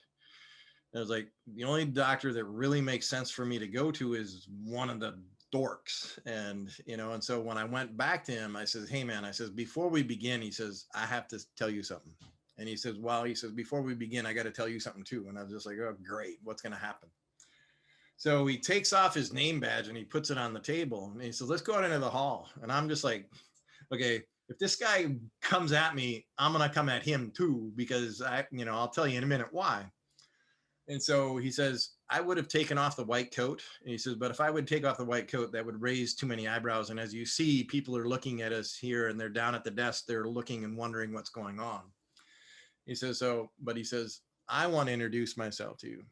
And I was like, the only doctor that really makes sense for me to go to is one of the dorks. And and so when I went back to him, I says, "Hey man," I says, "before we begin," he says, "I have to tell you something." And he says, "Well," he says, "before we begin, I got to tell you something too." And I was just like, "Oh great, what's going to happen?" So he takes off his name badge and he puts it on the table and he says, "Let's go out into the hall." And I'm just like, okay, if this guy comes at me, I'm going to come at him too, because I'll tell you in a minute why. And so he says, "I would have taken off the white coat." And he says, "but if I would take off the white coat, that would raise too many eyebrows. And as you see, people are looking at us here and they're down at the desk. They're looking and wondering what's going on." He says, but he says, "I want to introduce myself to you.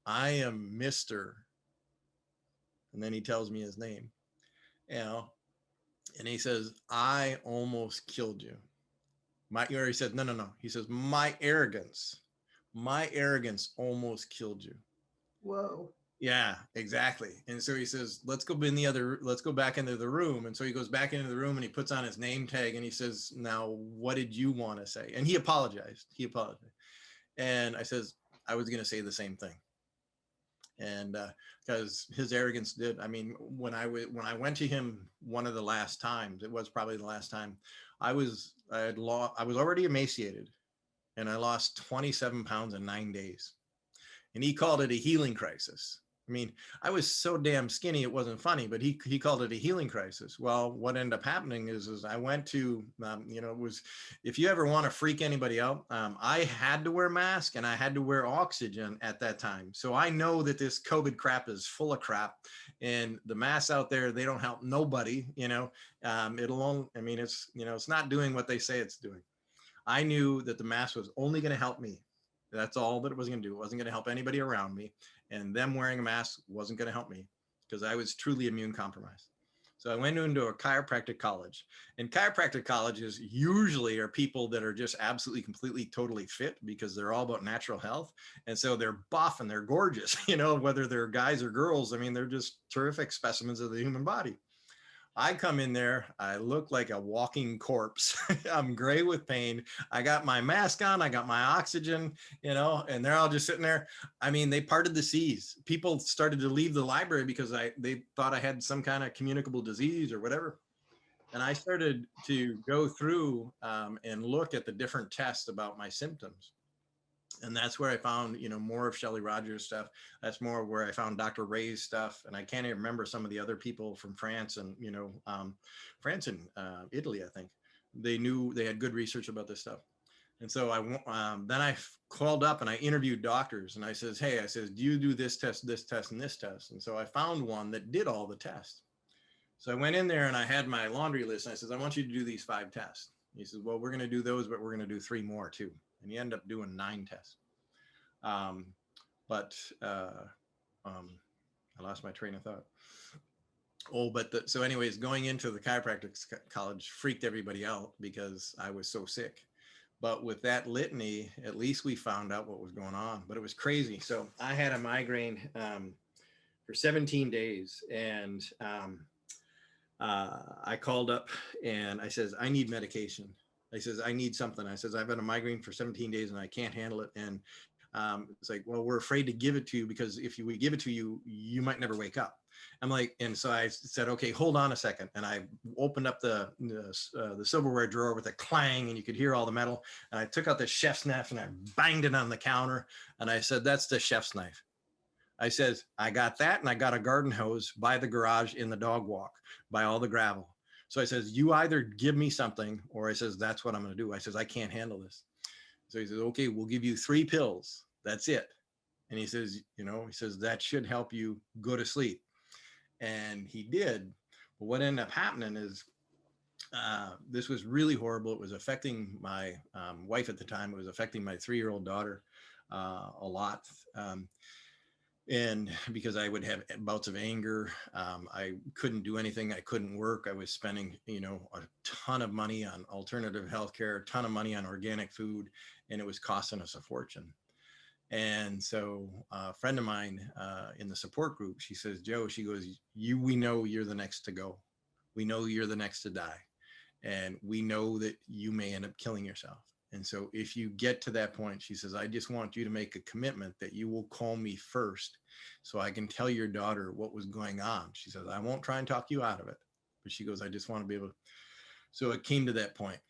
I am Mr." And then he tells me his name, and he says, "I almost killed you." Or he said, no. He says, my arrogance almost killed you." Whoa. Yeah, exactly. And so he says, let's go back into the room. And so he goes back into the room and he puts on his name tag and he says, "Now, what did you want to say?" And he apologized. And I says, "I was going to say the same thing." And because his arrogance did, I mean, when I went to him one of the last times, it was probably the last time, I was already emaciated and I lost 27 pounds in 9 days. And he called it a healing crisis. I mean, I was so damn skinny it wasn't funny, but he called it a healing crisis. Well, what ended up happening is I went to it was, if you ever want to freak anybody out, I had to wear a mask and I had to wear oxygen at that time. So I know that this COVID crap is full of crap, and the masks out there, they don't help nobody. It's not doing what they say it's doing. I knew that the mask was only going to help me. That's all that it was going to do. It wasn't going to help anybody around me. And them wearing a mask wasn't going to help me because I was truly immune compromised. So I went into a chiropractic college, and chiropractic colleges usually are people that are just absolutely, completely, totally fit because they're all about natural health. And so they're buff and they're gorgeous, whether they're guys or girls. I mean, they're just terrific specimens of the human body. I come in there, I look like a walking corpse. I'm gray with pain. I got my mask on, I got my oxygen, and they're all just sitting there. I mean, they parted the seas. People started to leave the library because they thought I had some kind of communicable disease or whatever. And I started to go through and look at the different tests about my symptoms. And that's where I found, more of Shelley Rogers stuff. That's more where I found Dr. Ray's stuff. And I can't even remember some of the other people from France and, France and Italy, I think. They had good research about this stuff. And so then I called up and I interviewed doctors and I says, hey, do you do this test, and this test? And so I found one that did all the tests. So I went in there and I had my laundry list and I says, I want you to do these 5 tests. He says, well, we're going to do those, but we're going to do 3 more too. And you end up doing 9 tests. But I lost my train of thought. So anyways, going into the chiropractic college freaked everybody out because I was so sick. But with that litany, at least we found out what was going on, but it was crazy. So I had a migraine for 17 days and I called up and I says, I need medication. I says, I need something. I says, I've had a migraine for 17 days and I can't handle it. And it's like, well, we're afraid to give it to you because if we give it to you, you might never wake up. I'm like, and so I said, okay, hold on a second. And I opened up the silverware drawer with a clang and you could hear all the metal. And I took out the chef's knife and I banged it on the counter. And I said, that's the chef's knife. I says, I got that and I got a garden hose by the garage in the dog walk by all the gravel. So I says, you either give me something or I says, that's what I'm going to do. I says, I can't handle this. So he says, okay, we'll give you 3 pills. That's it. And he says, that should help you go to sleep. And he did. But what ended up happening is this was really horrible. It was affecting my wife at the time. It was affecting my 3-year-old daughter a lot. And because I would have bouts of anger, I couldn't do anything. I couldn't work. I was spending, a ton of money on alternative healthcare, a ton of money on organic food, and it was costing us a fortune. And so a friend of mine in the support group, she says, Joe, she goes, we know you're the next to go. We know you're the next to die. And we know that you may end up killing yourself. And so if you get to that point, she says, I just want you to make a commitment that you will call me first so I can tell your daughter what was going on. She says, I won't try and talk you out of it. But she goes, I just want to be able to. So it came to that point.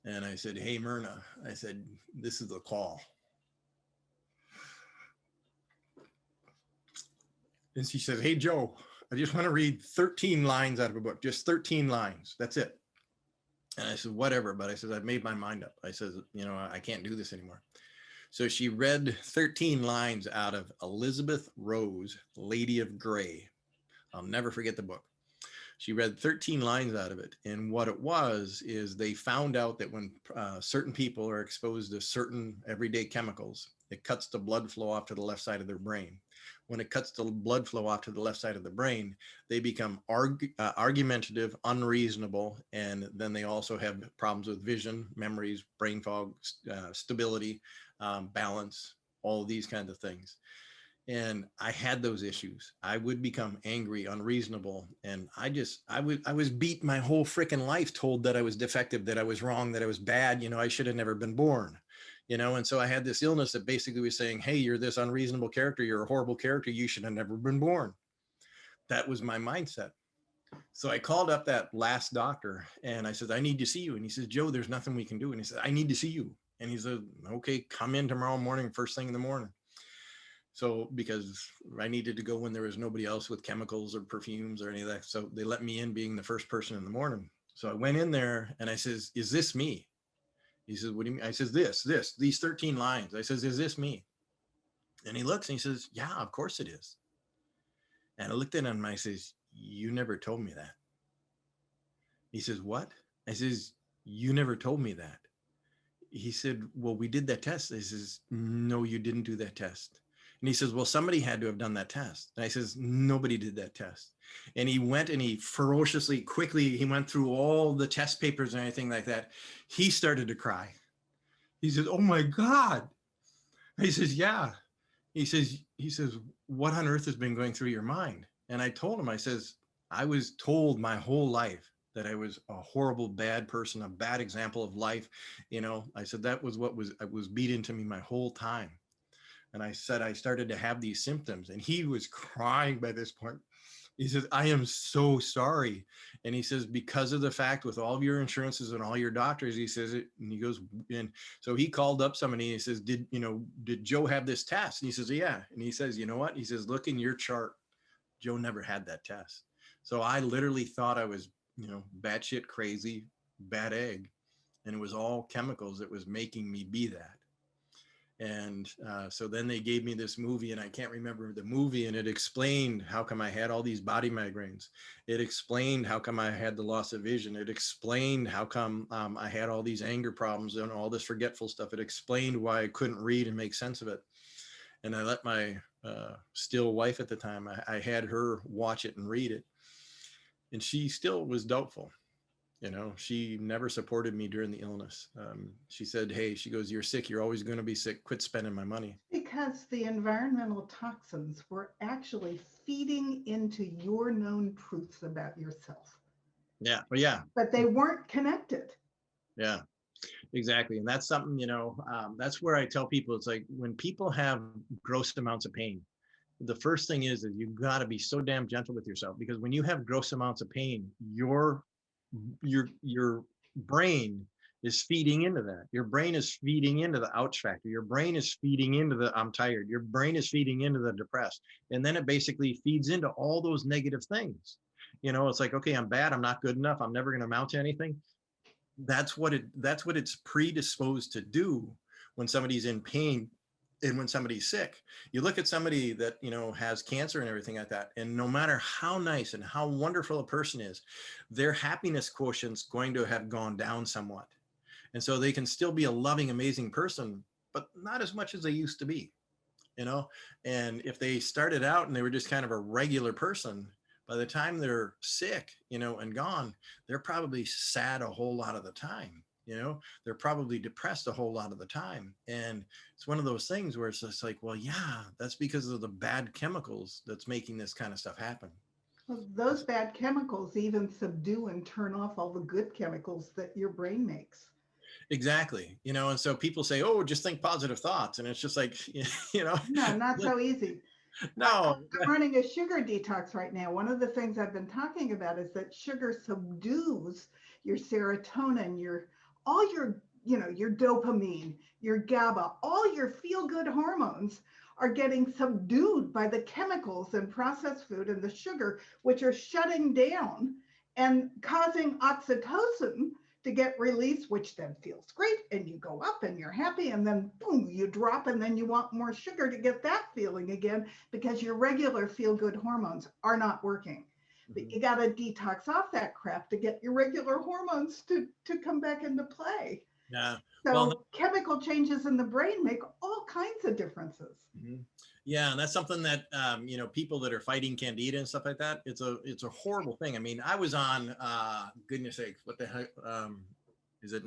And I said, hey, Myrna, I said, this is the call. And she said, hey, Joe, I just want to read 13 lines out of a book, just 13 lines. That's it. And I said, whatever. But I said, I've made my mind up. I said, I can't do this anymore. So she read 13 lines out of Elizabeth Rose, Lady of Gray. I'll never forget the book. She read 13 lines out of it. And what it was is they found out that when certain people are exposed to certain everyday chemicals, it cuts the blood flow off to the left side of their brain. When it cuts the blood flow off to the left side of the brain, they become argumentative, unreasonable, and then they also have problems with vision, memories, brain fog, stability, balance, all these kinds of things. And I had those issues. I would become angry, unreasonable. And I was beat my whole freaking life, told that I was defective, that I was wrong, that I was bad. I should have never been born, and so I had this illness that basically was saying, hey, you're this unreasonable character. You're a horrible character. You should have never been born. That was my mindset. So I called up that last doctor and I said, I need to see you. And he says, Joe, there's nothing we can do. And he said, I need to see you. And he said, okay, come in tomorrow morning, first thing in the morning. So because I needed to go when there was nobody else with chemicals or perfumes or any of that. So they let me in being the first person in the morning. So I went in there and I says, is this me? He says, what do you mean? I says, these 13 lines. I says, is this me? And he looks and he says, yeah, of course it is. And I looked at him and I says, you never told me that. He says, what? I says, you never told me that. He said, well, we did that test. I says, no, you didn't do that test. And he says, well, somebody had to have done that test. And I says, nobody did that test. And he went and he quickly went through all the test papers and anything like that. He started to cry. He says, oh my God. He says, yeah. He says, what on earth has been going through your mind? And I told him, I says, I was told my whole life that I was a horrible, bad person, a bad example of life. I said that was what was beat into me my whole time. And I said I started to have these symptoms, and he was crying by this point. He says, I am so sorry. And he says, because of the fact with all of your insurances and all your doctors, he says it, and he goes, and so he called up somebody and he says, did Joe have this test? And he says, yeah. And he says, you know what? He says, look in your chart. Joe never had that test. So I literally thought I was, batshit crazy, bad egg. And it was all chemicals that was making me be that. And so then they gave me this movie, and I can't remember the movie, and it explained how come I had all these body migraines. It explained how come I had the loss of vision. It explained how come I had all these anger problems and all this forgetful stuff. It explained why I couldn't read and make sense of it. And I let my still wife at the time, I had her watch it and read it. And she still was doubtful. She never supported me during the illness. She said, hey, she goes, you're sick. You're always going to be sick. Quit spending my money. Because the environmental toxins were actually feeding into your known truths about yourself. Yeah. But yeah. But they weren't connected. Yeah, exactly. And that's something, that's where I tell people, it's like when people have gross amounts of pain, the first thing is that you've got to be so damn gentle with yourself, because when you have gross amounts of pain, your brain is feeding into that. Your brain is feeding into the ouch factor. Your brain is feeding into the I'm tired. Your brain is feeding into the depressed. And then it basically feeds into all those negative things. It's like, okay, I'm bad. I'm not good enough. I'm never going to amount to anything. That's what it's predisposed to do when somebody's in pain and when somebody's sick. You look at somebody that has cancer and everything like that, and no matter how nice and how wonderful a person is, their happiness quotient's going to have gone down somewhat, and so they can still be a loving, amazing person, but not as much as they used to be. And if they started out and they were just kind of a regular person, by the time they're sick and gone, they're probably sad a whole lot of the time. They're probably depressed a whole lot of the time. And it's one of those things where it's just like, well, yeah, that's because of the bad chemicals that's making this kind of stuff happen. Well, those bad chemicals even subdue and turn off all the good chemicals that your brain makes. Exactly. And so people say, oh, just think positive thoughts. And it's just like, No, not so easy. no. I'm running a sugar detox right now. One of the things I've been talking about is that sugar subdues your serotonin, all your dopamine, your GABA, all your feel-good hormones are getting subdued by the chemicals in processed food and the sugar, which are shutting down and causing oxytocin to get released, which then feels great. And you go up and you're happy, and then boom, you drop, and then you want more sugar to get that feeling again because your regular feel good hormones are not working. But you got to detox off that crap to get your regular hormones to come back into play. Yeah. So Well, chemical changes in the brain make all kinds of differences. Yeah, and that's something that people that are fighting candida and stuff like that. It's a horrible thing. I mean, I was on goodness sake, what the heck is it?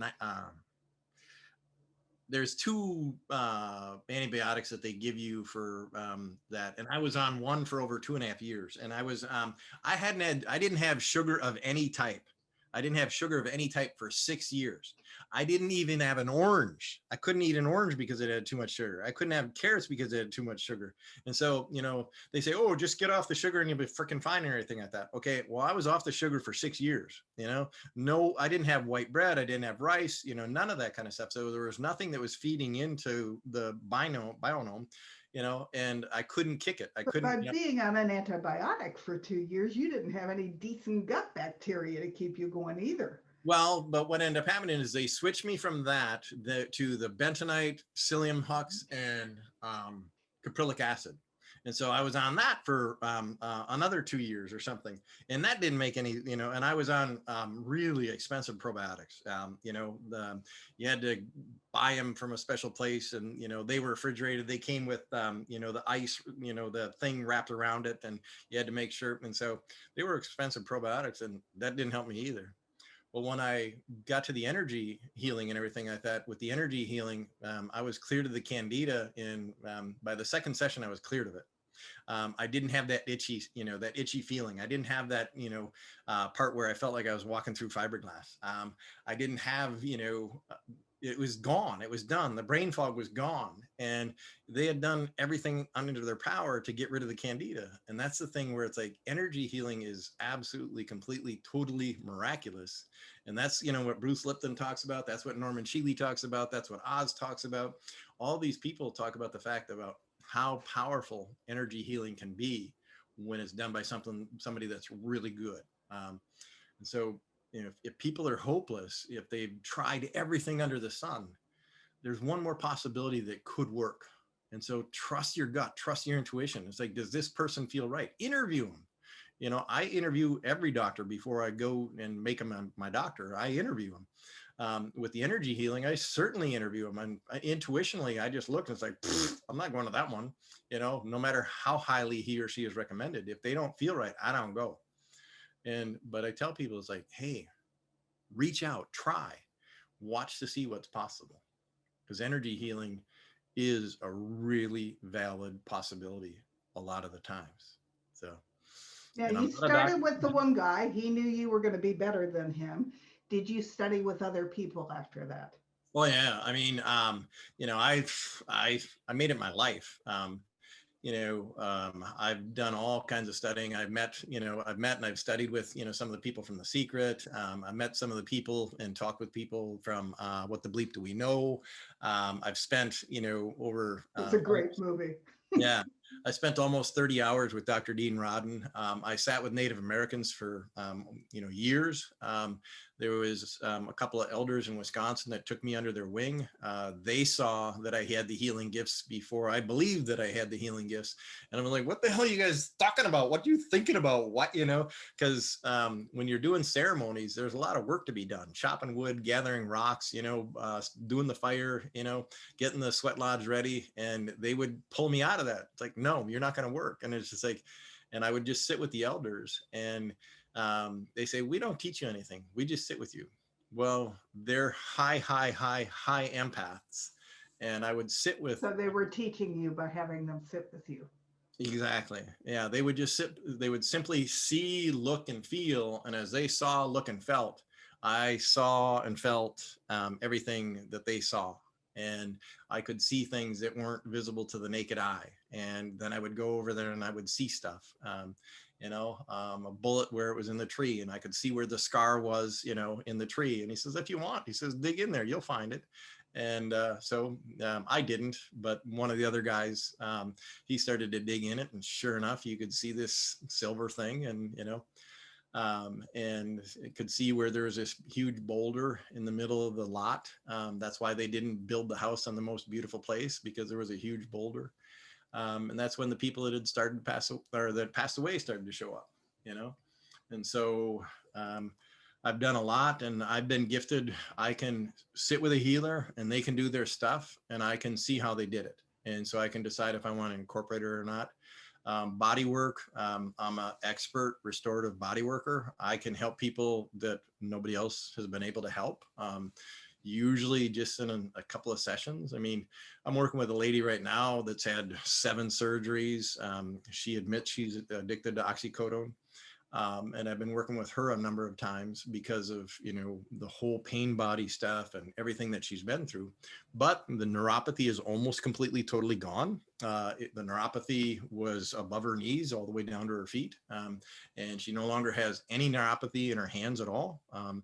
There's two antibiotics that they give you for that, and I was on one for over 2.5 years, and I didn't have sugar of any type. I didn't have sugar of any type for 6 years. I didn't even have an orange. I couldn't eat an orange because it had too much sugar. I couldn't have carrots because it had too much sugar. And so, they say, oh, just get off the sugar and you'll be freaking fine and everything like that. Okay, well, I was off the sugar for 6 years, No, I didn't have white bread. I didn't have rice, none of that kind of stuff. So there was nothing that was feeding into the biome, and I couldn't kick it. I couldn't. By being on an antibiotic for 2 years, you didn't have any decent gut bacteria to keep you going either. Well, but what ended up happening is they switched me from that to the bentonite, psyllium hux, and caprylic acid. And so I was on that for another 2 years or something. And that didn't make any, and I was on really expensive probiotics. You had to buy them from a special place, and, they were refrigerated. They came with, the ice, the thing wrapped around it, and you had to make sure. And so they were expensive probiotics, and that didn't help me either. Well, when I got to the energy healing and everything like that, with the energy healing, I was cleared of the candida by the second session, I was cleared of it. I didn't have that itchy, that itchy feeling. I didn't have that, part where I felt like I was walking through fiberglass. I didn't have, it was gone. It was done. The brain fog was gone. And they had done everything under their power to get rid of the candida. And that's the thing where it's like energy healing is absolutely, completely, totally miraculous. And that's, what Bruce Lipton talks about. That's what Norman Shealy talks about. That's what Oz talks about. All these people talk about the fact about how powerful energy healing can be when it's done by somebody that's really good. And so, if people are hopeless, if they've tried everything under the sun, there's one more possibility that could work. And so trust your gut, trust your intuition. It's like, does this person feel right? Interview them. I interview every doctor before I go and make them my doctor. I interview them. With the energy healing, I certainly interview them. And intuitionally, I just look and it's like, I'm not going to that one, no matter how highly he or she is recommended. If they don't feel right, I don't go. But I tell people, it's like, hey, reach out, try, watch to see what's possible. Because energy healing is a really valid possibility a lot of the times. So, Yeah, and I'm you not a doctor. started with the one guy. He knew you were going to be better than him. Did you study with other people after that? Well, yeah. I mean, I made it my life. I've done all kinds of studying. I've met and I've studied with, some of the people from The Secret. I met some of the people and talked with people from What the Bleep Do We Know? I've spent, over. It's a great movie. Yeah, I spent almost 30 hours with Dr. Dean Rodden. I sat with Native Americans for, years. There was a couple of elders in Wisconsin that took me under their wing. They saw that I had the healing gifts before I believed that I had the healing gifts. And I'm like, what the hell are you guys talking about? What are you thinking about? What, because when you're doing ceremonies, there's a lot of work to be done. Chopping wood, gathering rocks, doing the fire, getting the sweat lodge ready. And they would pull me out of that. It's like, no, you're not going to work. And it's just like, and I would just sit with the elders and they say, we don't teach you anything. We just sit with you. Well, they're high empaths. And I would sit with. So they were teaching you by having them sit with you. Exactly. Yeah. They would just sit, they would simply see, look, and feel. And as they saw, look, and felt, I saw and felt everything that they saw. And I could see things that weren't visible to the naked eye. And then I would go over there and I would see stuff, a bullet where it was in the tree and I could see where the scar was, in the tree. And he says, if you want, he says, dig in there, you'll find it. And so I didn't, but one of the other guys, he started to dig in it, and sure enough, you could see this silver thing, and and it could see where there was this huge boulder in the middle of the lot. That's why they didn't build the house on the most beautiful place, because there was a huge boulder. And that's when the people that had started to pass, or that passed away, started to show up, and so I've done a lot, and I've been gifted. I can sit with a healer and they can do their stuff and I can see how they did it. And so I can decide if I want to incorporate it or not. Body work. I'm an expert restorative body worker. I can help people that nobody else has been able to help. Usually just in a couple of sessions. I mean, I'm working with a lady right now that's had 7 surgeries. She admits she's addicted to oxycodone. And I've been working with her a number of times because of, the whole pain body stuff and everything that she's been through. But the neuropathy is almost completely, totally gone. The neuropathy was above her knees all the way down to her feet. And she no longer has any neuropathy in her hands at all. And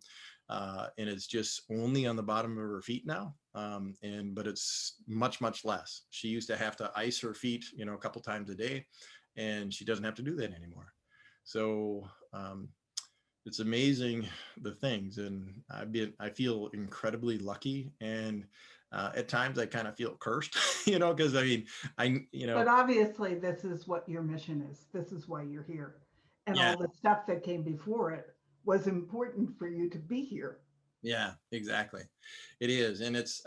it's just only on the bottom of her feet now. But it's much, much less. She used to have to ice her feet, a couple times a day, and she doesn't have to do that anymore. So it's amazing the things, and I feel incredibly lucky, and at times I kind of feel cursed, because But obviously, this is what your mission is. This is why you're here, and yeah, all the stuff that came before it was important for you to be here. yeah, exactly. It is, and it's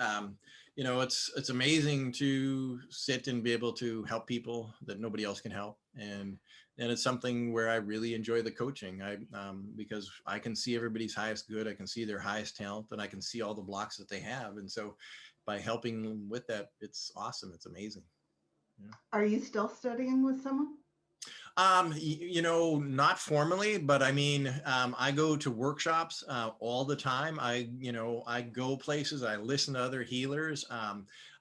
it's amazing to sit and be able to help people that nobody else can help, and it's something where I really enjoy the coaching. Because I can see everybody's highest good, I can see their highest talent, and I can see all the blocks that they have, and so by helping them with that, it's awesome. It's amazing. Are you still studying with someone? Not formally, but I mean, I go to workshops all the time. I go places. I listen to other healers.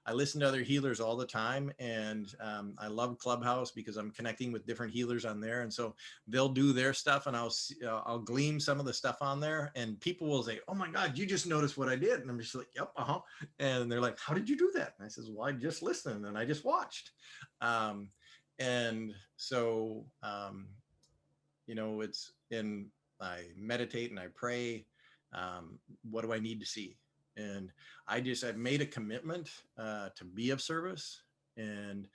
I listen to other healers all the time, and I love Clubhouse because I'm connecting with different healers on there. And so they'll do their stuff, and I'll glean some of the stuff on there, and people will say, "Oh my God, you just noticed what I did," and I'm just like, "Yep, uh-huh." And they're like, "How did you do that?" And I says, "Well, I just listened and I just watched." Um, and so it's in I meditate and I pray. What do I need to see? And I've made a commitment to be of service. And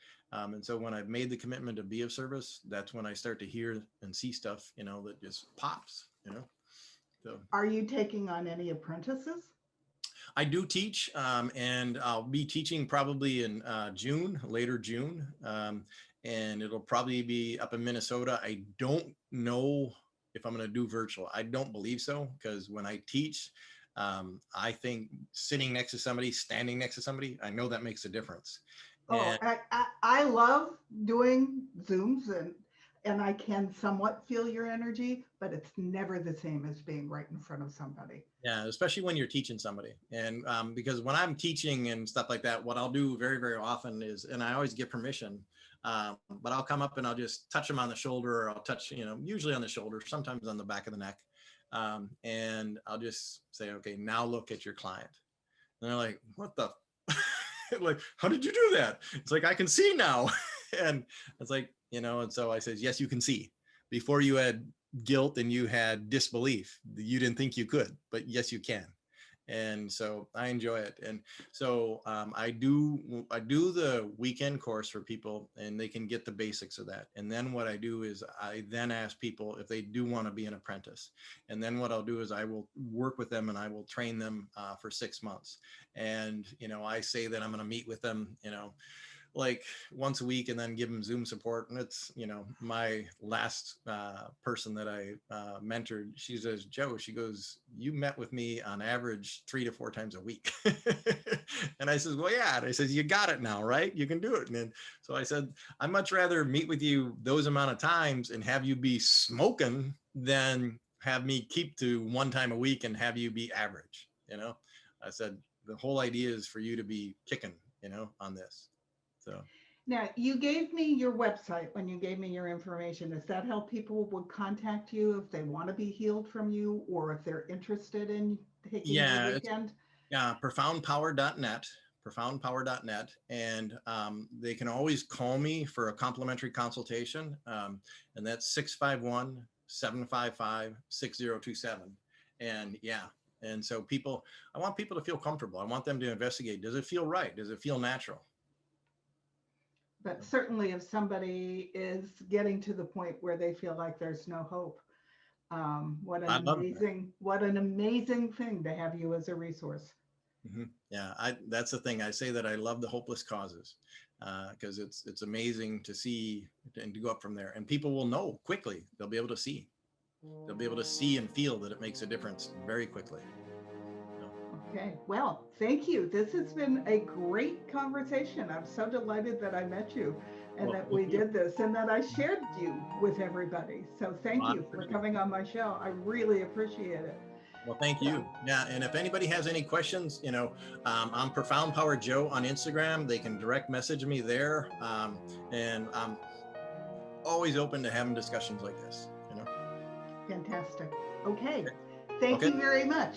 so when I've made the commitment to be of service, that's when I start to hear and see stuff, that just pops. So Are you taking on any apprentices? I do teach, and I'll be teaching probably in later June, and it'll probably be up in Minnesota. I don't know if I'm going to do virtual. I don't believe so, because when I teach, I think sitting next to somebody, standing next to somebody, I know that makes a difference. Oh, And I love doing Zooms, and I can somewhat feel your energy, but it's never the same as being right in front of somebody. yeah, especially when you're teaching somebody. And because when I'm teaching and stuff like that, what I'll do very, very often is, and I always get permission, but I'll come up and I'll just touch them on the shoulder, or I'll touch, usually on the shoulder, sometimes on the back of the neck. And I'll just say, okay, now look at your client. And they're like, what the, like, how did you do that? It's like, I can see now. And it's like, and so I says, yes, you can see. Before you had guilt and you had disbelief, you didn't think you could, but yes, you can. And so I enjoy it. And so I do the weekend course for people, and they can get the basics of that. And then what I do is I then ask people if they do want to be an apprentice. And then what I'll do is I will work with them and I will train them for 6 months. And, I say that I'm going to meet with them, like once a week, and then give them Zoom support. And it's, my last person that I mentored, she says, Joe, she goes, you met with me on average 3 to 4 times a week. And I says, well, yeah. And I says, you got it now, right? You can do it. And then, so I said, I'd much rather meet with you those amount of times and have you be smoking than have me keep to 1 time a week and have you be average. I said, the whole idea is for you to be kicking, on this. So Now, you gave me your website when you gave me your information. Is that how people would contact you if they want to be healed from you, or if they're interested in taking your yeah, it's weekend? profoundpower.net. And they can always call me for a complimentary consultation. And that's 651-755-6027. And yeah. And so I want people to feel comfortable. I want them to investigate. Does it feel right? Does it feel natural? But certainly, if somebody is getting to the point where they feel like there's no hope, I love that. what an amazing thing to have you as a resource. Mm-hmm. Yeah, that's the thing. I say that I love the hopeless causes because it's amazing to see and to go up from there. And people will know quickly. They'll be able to see. They'll be able to see and feel that it makes a difference very quickly. Okay, well, thank you. This has been a great conversation. I'm so delighted that I met you and Well, that thank we you. did this and that I shared you with everybody. So thank I you for appreciate it. coming on my show. I really appreciate it. Well, thank So, you. Yeah, and if anybody has any questions, I'm Profound Power Joe on Instagram. They can direct message me there, and I'm always open to having discussions like this. fantastic. Okay, thank Okay. you very much.